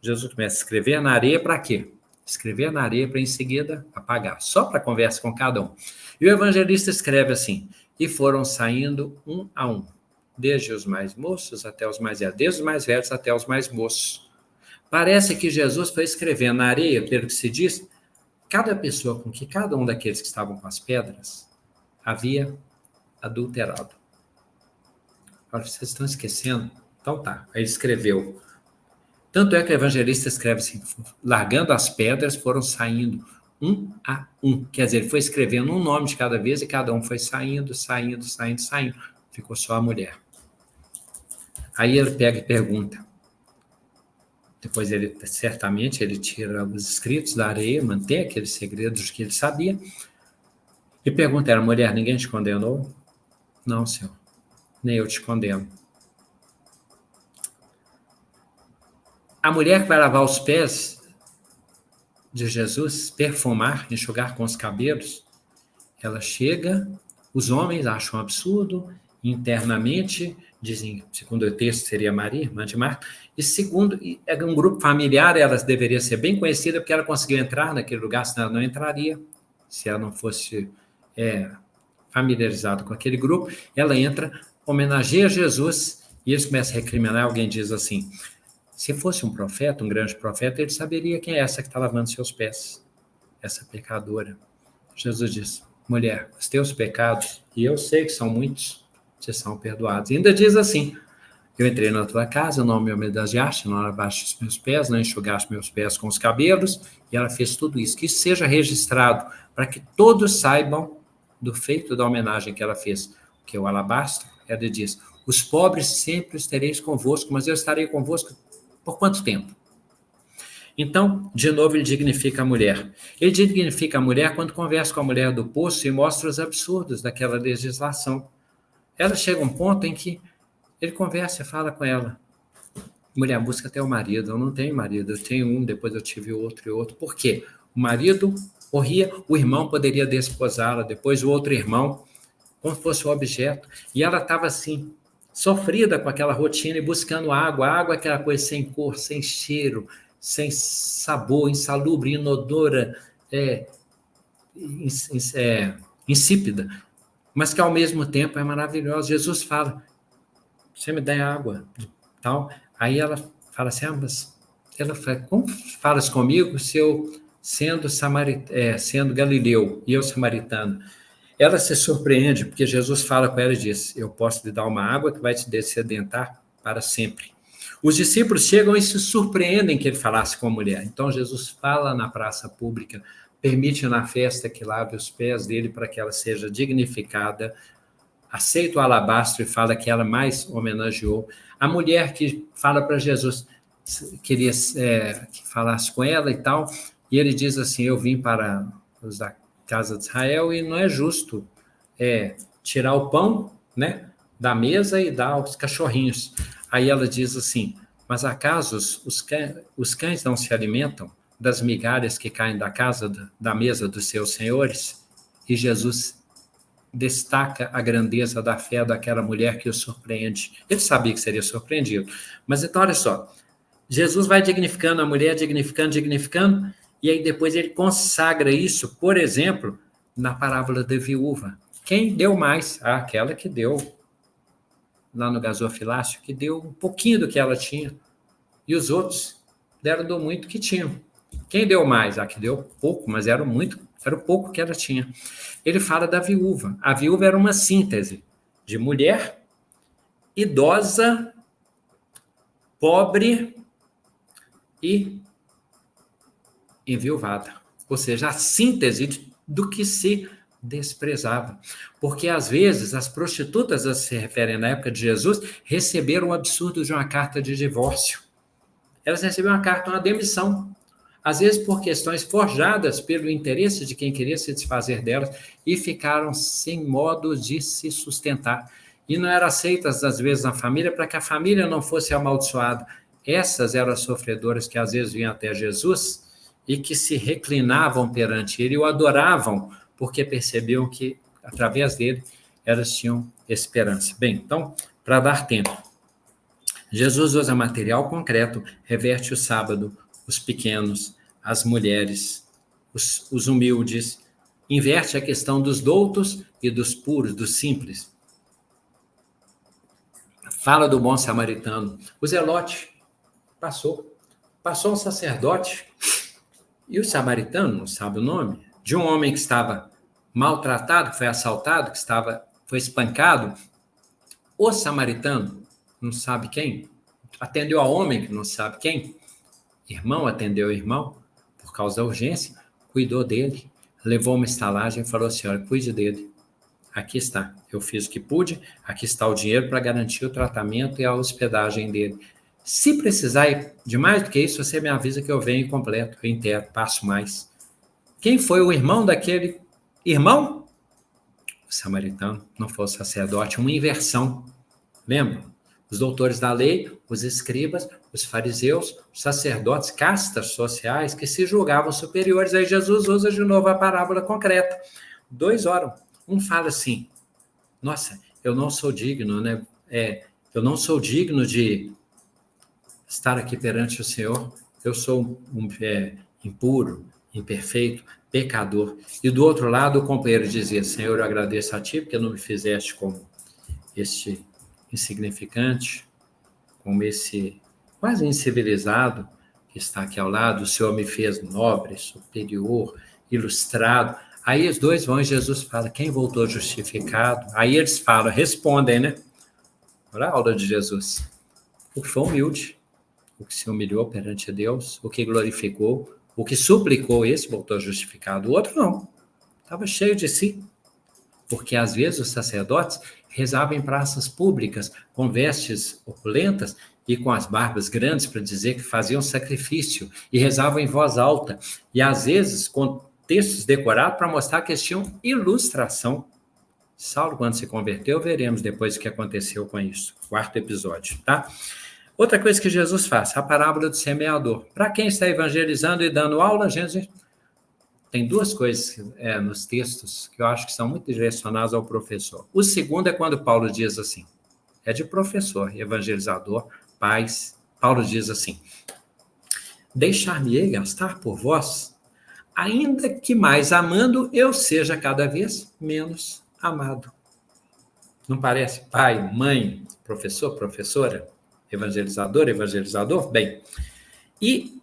Jesus começa a escrever na areia para quê? Escrever na areia para em seguida apagar. Só para conversa com cada um. E o evangelista escreve assim: e foram saindo um a um, desde os mais moços até os mais velhos, desde os mais velhos até os mais moços. Parece que Jesus foi escrevendo na areia, pelo que se diz, cada pessoa com que cada um daqueles que estavam com as pedras havia adulterado. Agora, vocês estão esquecendo? Então tá, aí ele escreveu. Tanto é que o evangelista escreve assim: largando as pedras, foram saindo um a um. Quer dizer, ele foi escrevendo um nome de cada vez e cada um foi saindo. Ficou só a mulher. Aí ele pega e pergunta. Depois certamente ele tira os escritos da areia, mantém aqueles segredos que ele sabia, e pergunta a ela: mulher, ninguém te condenou? Não, Senhor, nem eu te condeno. A mulher que vai lavar os pés de Jesus, perfumar, enxugar com os cabelos, ela chega, os homens acham um absurdo, internamente dizem, segundo o texto seria Maria, mãe de Marta, e segundo, é um grupo familiar, ela deveria ser bem conhecida porque ela conseguiu entrar naquele lugar, senão ela não entraria, se ela não fosse familiarizada com aquele grupo. Ela entra, homenageia Jesus, e eles começam a recriminar. Alguém diz assim: se fosse um profeta, um grande profeta, ele saberia quem é essa que está lavando seus pés, essa pecadora. Jesus diz: mulher, os teus pecados, e eu sei que são muitos, te são perdoados. E ainda diz assim: eu entrei na tua casa, não me homenageaste, não lavaste os meus pés, não enxugaste meus pés com os cabelos. E ela fez tudo isso. Que isso seja registrado para que todos saibam do feito da homenagem que ela fez. Que o alabastro, ela diz: os pobres sempre estareis convosco, mas eu estarei convosco por quanto tempo? Então, de novo, ele dignifica a mulher. Ele dignifica a mulher quando conversa com a mulher do poço e mostra os absurdos daquela legislação. Ela chega a um ponto em que ele conversa e fala com ela: mulher, busca até o marido. Eu não tenho marido, eu tenho um, depois eu tive outro e outro. Por quê? O marido morria, o irmão poderia desposá-la, depois o outro irmão, como se fosse um objeto. E ela estava assim, sofrida com aquela rotina e buscando água. A água é aquela coisa sem cor, sem cheiro, sem sabor, insalubre, inodora, insípida, mas que ao mesmo tempo é maravilhosa. Jesus fala: você me dá água, tal. Aí ela fala assim: mas ela fala: como falas comigo se eu sendo galileu e eu samaritano? Ela se surpreende porque Jesus fala com ela e diz: eu posso lhe dar uma água que vai te dessedentar para sempre. Os discípulos chegam e se surpreendem que ele falasse com a mulher. Então Jesus fala na praça pública, permite na festa que lave os pés dele para que ela seja dignificada, aceita o alabastro e fala que ela mais homenageou. A mulher que fala para Jesus, queria que falasse com ela e tal, e ele diz assim, eu vim para os da casa de Israel e não é justo tirar o pão, né, da mesa e dar aos cachorrinhos. Aí ela diz assim, mas acaso os cães não se alimentam das migalhas que caem da mesa dos seus senhores? E Jesus destaca a grandeza da fé daquela mulher que o surpreende. Ele sabia que seria surpreendido. Mas então, olha só, Jesus vai dignificando a mulher, dignificando, e aí depois ele consagra isso, por exemplo, na parábola da viúva. Quem deu mais? Aquela que deu lá no gasofilácio, que deu um pouquinho do que ela tinha. E os outros deram do muito que tinham. Quem deu mais? A que deu pouco, mas era o pouco que ela tinha. Ele fala da viúva. A viúva era uma síntese de mulher, idosa, pobre e enviuvada. Ou seja, a síntese do que se desprezava. Porque, às vezes, as prostitutas a se referem na época de Jesus receberam o absurdo de uma carta de divórcio. Elas receberam uma demissão. Às vezes por questões forjadas pelo interesse de quem queria se desfazer delas, e ficaram sem modo de se sustentar. E não eram aceitas, às vezes, na família, para que a família não fosse amaldiçoada. Essas eram as sofredoras que, às vezes, vinham até Jesus e que se reclinavam perante ele e o adoravam, porque percebiam que, através dele, elas tinham esperança. Bem, então, para dar tempo, Jesus usa material concreto, reverte o sábado, os pequenos, as mulheres, os humildes, inverte a questão dos doutos e dos puros, dos simples. Fala do bom samaritano. O zelote passou um sacerdote, e o samaritano, não sabe o nome, de um homem que estava maltratado, que foi assaltado, foi espancado. O samaritano, não sabe quem, atendeu a homem que não sabe quem. Irmão atendeu o irmão, por causa da urgência, cuidou dele, levou uma estalagem e falou assim, olha, cuide dele. Aqui está, eu fiz o que pude, aqui está o dinheiro para garantir o tratamento e a hospedagem dele. Se precisar de mais do que isso, você me avisa que eu venho completo, eu inteiro, passo mais. Quem foi o irmão daquele irmão? O samaritano, não foi o sacerdote, uma inversão. Lembra? Os doutores da lei, os escribas, os fariseus, os sacerdotes, castas sociais que se julgavam superiores. Aí Jesus usa de novo a parábola concreta. 2 oram. Um fala assim, nossa, eu não sou digno, né? Eu não sou digno de estar aqui perante o Senhor. Eu sou impuro, imperfeito, pecador. E do outro lado, o companheiro dizia, Senhor, eu agradeço a ti, porque não me fizeste como este insignificante, como esse quase incivilizado que está aqui ao lado. O Senhor me fez nobre, superior, ilustrado. Aí os dois vão e Jesus fala, quem voltou justificado? Aí eles falam, respondem, né? Olha a aula de Jesus. O que foi humilde, o que se humilhou perante Deus, o que glorificou, o que suplicou, esse voltou justificado. O outro não, estava cheio de si. Porque às vezes os sacerdotes rezavam em praças públicas, com vestes opulentas e com as barbas grandes para dizer que faziam sacrifício, e rezavam em voz alta, e às vezes com textos decorados para mostrar que eles tinham ilustração. Saulo, quando se converteu, veremos depois o que aconteceu com isso. 4º episódio, tá? Outra coisa que Jesus faz, a parábola do semeador. Para quem está evangelizando e dando aula, gente, tem 2 coisas nos textos que eu acho que são muito direcionadas ao professor. O segundo é quando Paulo diz assim, é de professor, evangelizador, pais. Paulo diz assim, deixar-me-ei gastar por vós, ainda que mais amando eu seja cada vez menos amado. Não parece? Pai, mãe, professor, professora, evangelizador, evangelizador? Bem, e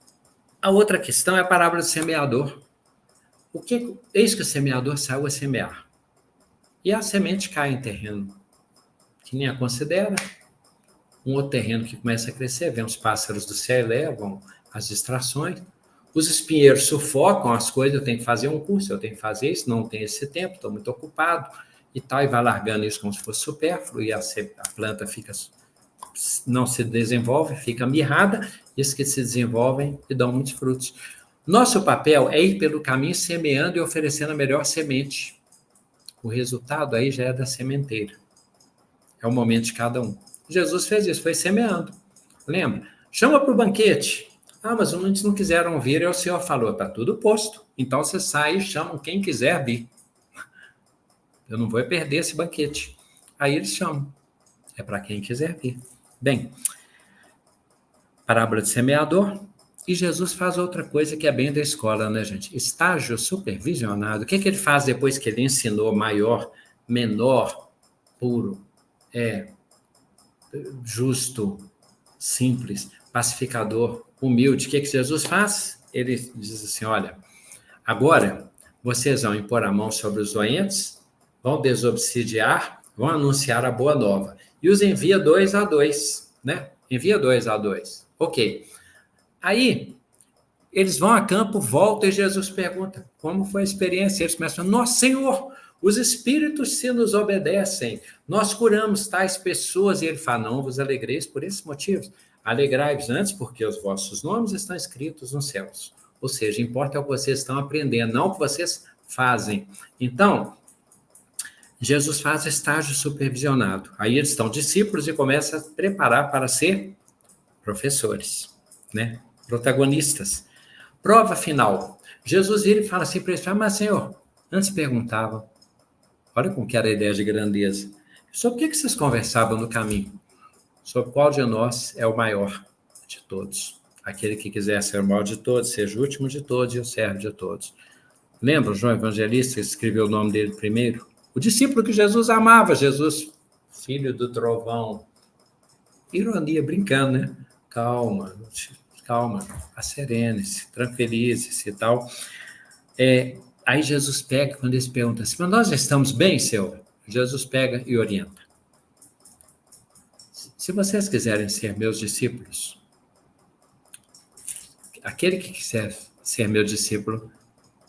a outra questão é a parábola do semeador. Eis que o semeador saiu a semear. E a semente cai em terreno que nem a considera. Um outro terreno que começa a crescer, vem os pássaros do céu e levam as distrações. Os espinheiros sufocam as coisas, eu tenho que fazer um curso, eu tenho que fazer isso, não tenho esse tempo, estou muito ocupado e tal, e vai largando isso como se fosse supérfluo, e a planta não se desenvolve, fica mirrada, e os que se desenvolvem e dão muitos frutos. Nosso papel é ir pelo caminho semeando e oferecendo a melhor semente. O resultado aí já é da sementeira. É o momento de cada um. Jesus fez isso, foi semeando. Lembra? Chama para o banquete. Ah, mas muitos não quiseram vir, e o Senhor falou, está tudo posto. Então você sai e chama quem quiser vir. Eu não vou perder esse banquete. Aí eles chamam. É para quem quiser vir. Bem, parábola de semeador. E Jesus faz outra coisa que é bem da escola, né, gente? Estágio supervisionado. O que ele faz depois que ele ensinou maior, menor, puro, justo, simples, pacificador, humilde? O que Jesus faz? Ele diz assim, olha, agora vocês vão impor a mão sobre os doentes, vão desobsidiar, vão anunciar a boa nova. E os envia 2 a 2, né? Envia 2 a 2. Ok. Aí, eles vão a campo, voltam e Jesus pergunta, como foi a experiência? Eles começam, nosso Senhor, os espíritos se nos obedecem, nós curamos tais pessoas. E ele fala, não vos alegreis por esses motivos. Alegrai-vos antes, porque os vossos nomes estão escritos nos céus. Ou seja, importa o que vocês estão aprendendo, não o que vocês fazem. Então, Jesus faz estágio supervisionado. Aí eles estão discípulos e começam a preparar para ser professores, né? Protagonistas. Prova final. Jesus vira e fala assim para eles, mas Senhor, antes perguntava, olha como que era a ideia de grandeza, sobre o que vocês conversavam no caminho? Sobre qual de nós é o maior de todos? Aquele que quiser ser o maior de todos, seja o último de todos e o servo de todos. Lembra João Evangelista, que escreveu o nome dele primeiro? O discípulo que Jesus amava, Jesus, filho do trovão. Ironia, brincando, né? Calma, asserene-se, tranquilize-se e tal. Aí Jesus pega, quando eles perguntam assim, mas nós estamos bem, Senhor? Jesus pega e orienta. Se vocês quiserem ser meus discípulos, aquele que quiser ser meu discípulo,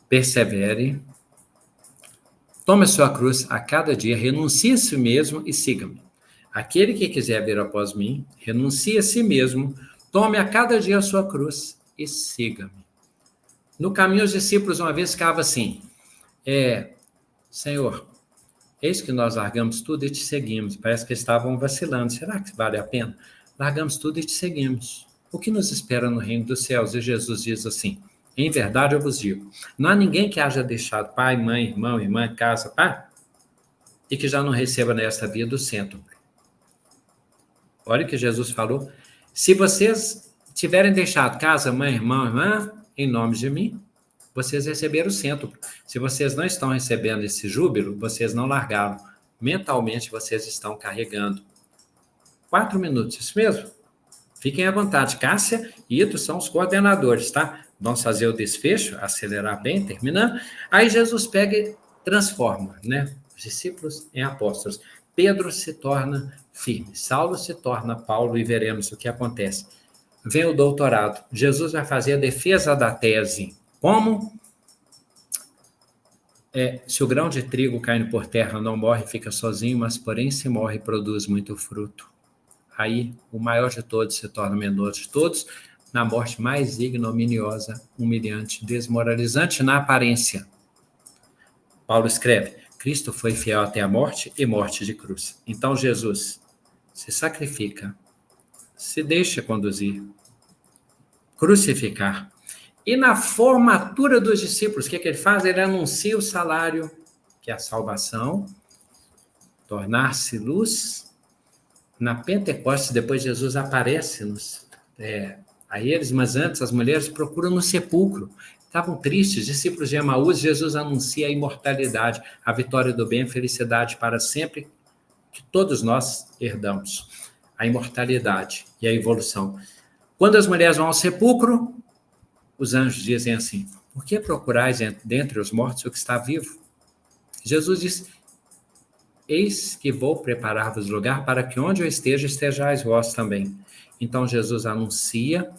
persevere, tome a sua cruz a cada dia, renuncie a si mesmo e siga-me. Aquele que quiser vir após mim, renuncie a si mesmo, tome a cada dia a sua cruz e siga-me. No caminho, os discípulos uma vez ficavam assim, Senhor, eis que nós largamos tudo e te seguimos. Parece que estavam vacilando. Será que vale a pena? Largamos tudo e te seguimos. O que nos espera no reino dos céus? E Jesus diz assim, em verdade eu vos digo, não há ninguém que haja deixado pai, mãe, irmão, irmã, casa, pá, e que já não receba nesta vida o cêntuplo. Olha o que Jesus falou. Se vocês tiverem deixado casa, mãe, irmão, irmã, em nome de mim, vocês receberam o cêntuplo. Se vocês não estão recebendo esse júbilo, vocês não largaram. Mentalmente, vocês estão carregando. 4 minutos, isso mesmo? Fiquem à vontade. Cássia e Ito são os coordenadores, tá? Vamos fazer o desfecho, acelerar bem, terminando. Aí Jesus pega e transforma, né? Os discípulos em apóstolos. Pedro se torna firme. Saulo se torna Paulo e veremos o que acontece. Vem o doutorado. Jesus vai fazer a defesa da tese. Como? Se o grão de trigo caindo por terra não morre, fica sozinho, mas porém se morre, produz muito fruto. Aí o maior de todos se torna o menor de todos, na morte mais ignominiosa, humilhante, desmoralizante na aparência. Paulo escreve, Cristo foi fiel até a morte e morte de cruz. Então Jesus se sacrifica, se deixa conduzir, crucificar. E na formatura dos discípulos, o que ele faz? Ele anuncia o salário, que é a salvação, tornar-se luz. Na Pentecostes, depois Jesus aparece-nos a eles, mas antes as mulheres procuram no sepulcro. Estavam tristes, discípulos de Emaús, Jesus anuncia a imortalidade, a vitória do bem, a felicidade para sempre, que todos nós herdamos. A imortalidade e a evolução. Quando as mulheres vão ao sepulcro, os anjos dizem assim, por que procurais dentre os mortos o que está vivo? Jesus diz, eis que vou preparar-vos lugar para que onde eu esteja, estejais vós também. Então Jesus anuncia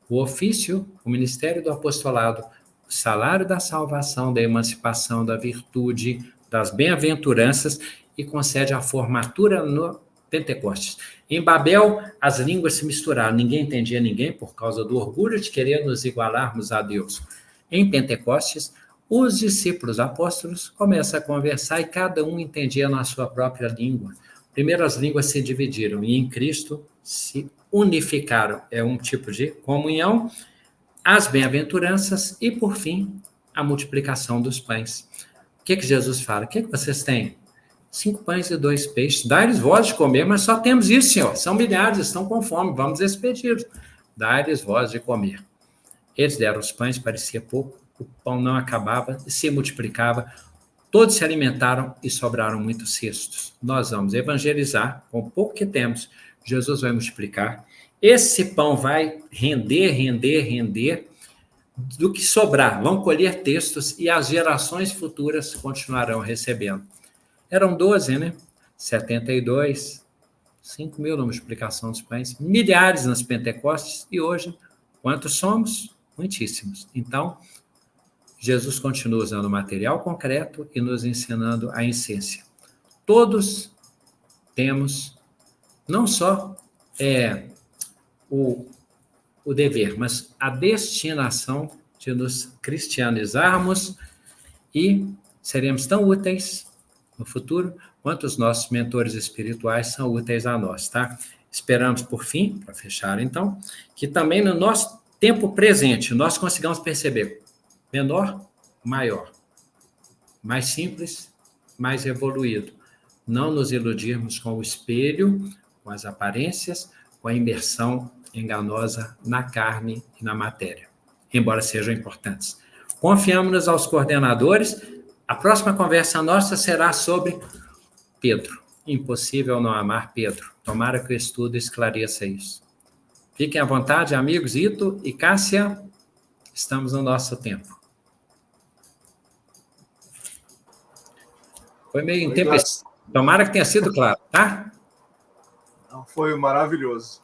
o ofício, o ministério do apostolado, o salário da salvação, da emancipação, da virtude, das bem-aventuranças, e concede a formatura no Pentecostes. Em Babel, as línguas se misturaram, ninguém entendia ninguém por causa do orgulho de querer nos igualarmos a Deus. Em Pentecostes, os discípulos apóstolos começam a conversar e cada um entendia na sua própria língua. Primeiro as línguas se dividiram e em Cristo se unificaram. É um tipo de comunhão, as bem-aventuranças e, por fim, a multiplicação dos pães. O que Jesus fala? O que vocês têm? 5 pães e 2 peixes. Dá-lhes voz de comer, mas só temos isso, Senhor. São milhares, estão com fome, vamos expedi-los. Dá-lhes voz de comer. Eles deram os pães, parecia pouco, o pão não acabava, se multiplicava, todos se alimentaram e sobraram muitos cestos. Nós vamos evangelizar com o pouco que temos, Jesus vai multiplicar. Esse pão vai render, do que sobrar, vão colher textos e as gerações futuras continuarão recebendo. Eram 12, né? 72, 5 mil na multiplicação dos pães, milhares nas Pentecostes, e hoje, quantos somos? Muitíssimos. Então, Jesus continua usando material concreto e nos ensinando a essência. Todos temos não só o dever, mas a destinação de nos cristianizarmos e seremos tão úteis no futuro quanto os nossos mentores espirituais são úteis a nós, tá? Esperamos, por fim, para fechar então, que também no nosso tempo presente nós consigamos perceber menor, maior, mais simples, mais evoluído. Não nos iludirmos com o espelho, com as aparências, com a imersão enganosa na carne e na matéria, embora sejam importantes. Confiamos aos coordenadores. A próxima conversa nossa será sobre Pedro. Impossível não amar Pedro. Tomara que o estudo esclareça isso. Fiquem à vontade, amigos Ito e Cássia. Estamos no nosso tempo. Foi meio intempestivo. Tomara que tenha sido claro, tá? Foi maravilhoso.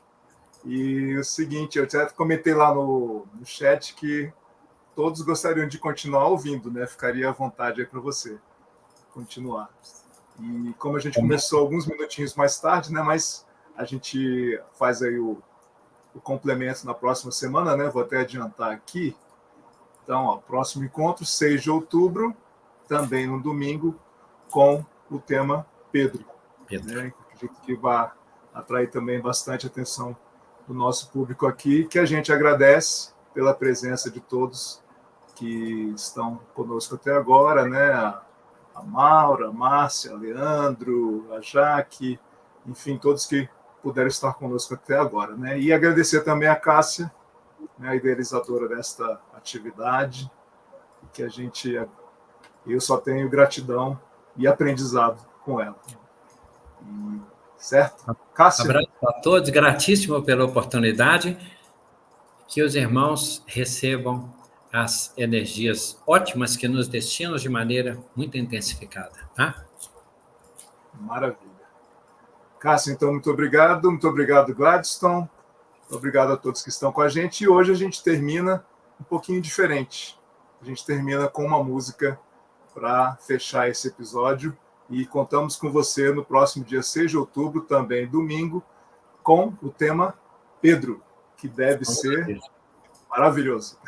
E o seguinte, eu até comentei lá no chat que todos gostariam de continuar ouvindo, né? Ficaria à vontade aí para você continuar. E como a gente começou alguns minutinhos mais tarde, né? Mas a gente faz aí o complemento na próxima semana, né? Vou até adiantar aqui. Então, ó, próximo encontro, 6 de outubro, também no domingo, com o tema Pedro. Né? Acredito que vai atrair também bastante atenção do nosso público aqui, que a gente agradece pela presença de todos que estão conosco até agora, né? A Maura, a Márcia, a Leandro, a Jaque, enfim, todos que puderam estar conosco até agora, né? E agradecer também a Cássia, né, a idealizadora desta atividade, que eu só tenho gratidão e aprendizado com ela. Certo? Cássia? Abraço a todos, gratíssimo pela oportunidade, que os irmãos recebam as energias ótimas que nos destinam de maneira muito intensificada, tá? Maravilha. Cássia, então, muito obrigado, Gladstone, muito obrigado a todos que estão com a gente, e hoje a gente termina um pouquinho diferente, a gente termina com uma música para fechar esse episódio, e contamos com você no próximo dia 6 de outubro, também domingo, com o tema Pedro, que deve ser maravilhoso.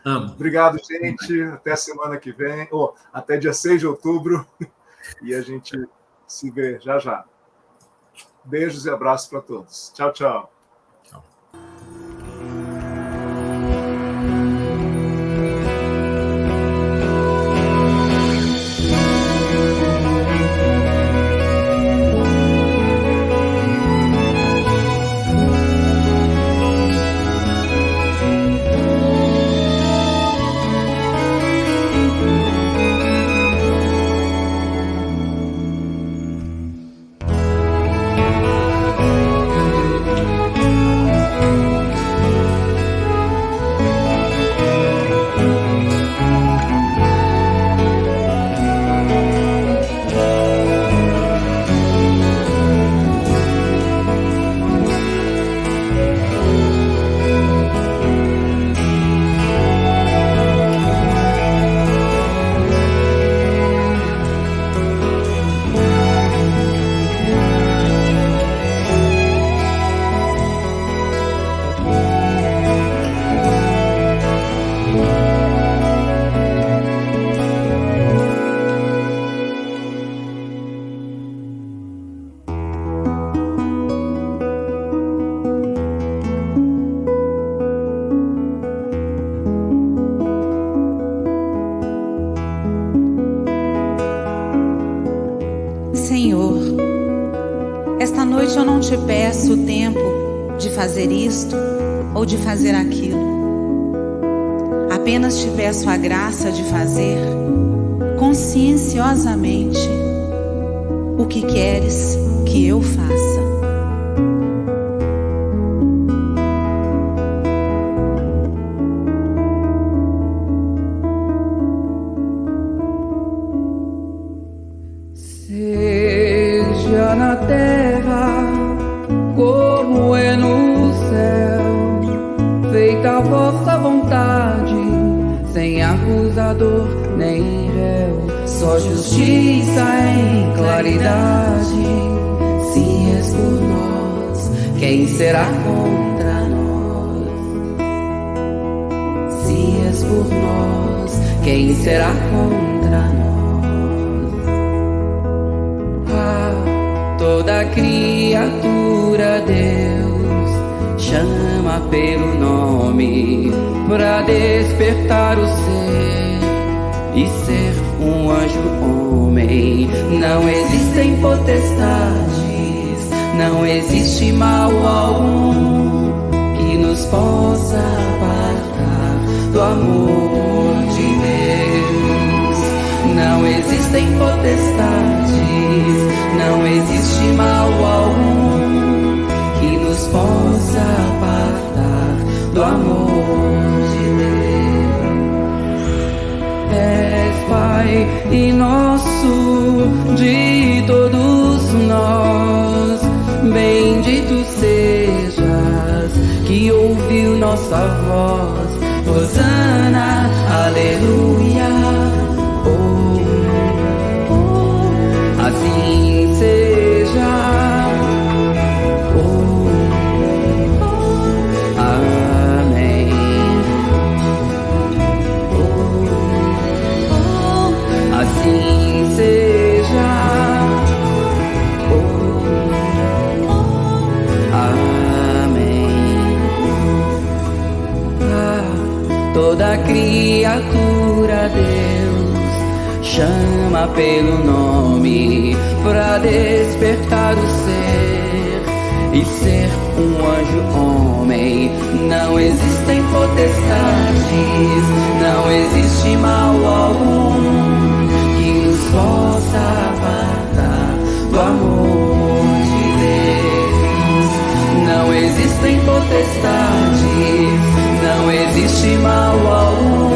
Obrigado, gente. Até semana que vem, até dia 6 de outubro, e a gente se vê já já. Beijos e abraços para todos. Tchau, tchau. noite eu não te peço o tempo de fazer isto ou de fazer aquilo. Apenas te peço a graça de fazer conscienciosamente o que queres que eu faça. Seja na terra como é no céu, feita a vossa vontade, sem acusador nem réu, só justiça em claridade. Se és por nós, quem será contra nós? Se és por nós, quem será contra nós? Toda criatura Deus chama pelo nome pra despertar o ser e ser um anjo homem. Não existem potestades, não existe mal algum que nos possa apartar do amor de Deus. Não existem potestades, não existe mal algum que nos possa apartar do amor de Deus. És Pai e nosso de todos nós, bendito sejas que ouviu nossa voz. Hosana, aleluia. Assim seja. Amém. Assim seja. Amém. Toda criatura Deus chama pelo nome pra despertar o ser e ser um anjo homem. Não existem potestades, não existe mal algum que nos possa apartar do amor de Deus. Não existem potestades, não existe mal algum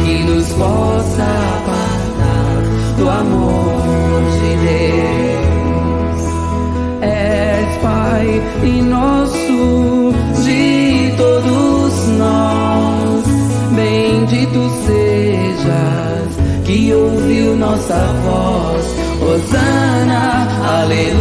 que nos possa apartar do amor de Deus. És Pai e nosso de todos nós, bendito sejas que ouviu nossa voz. Hosana, aleluia.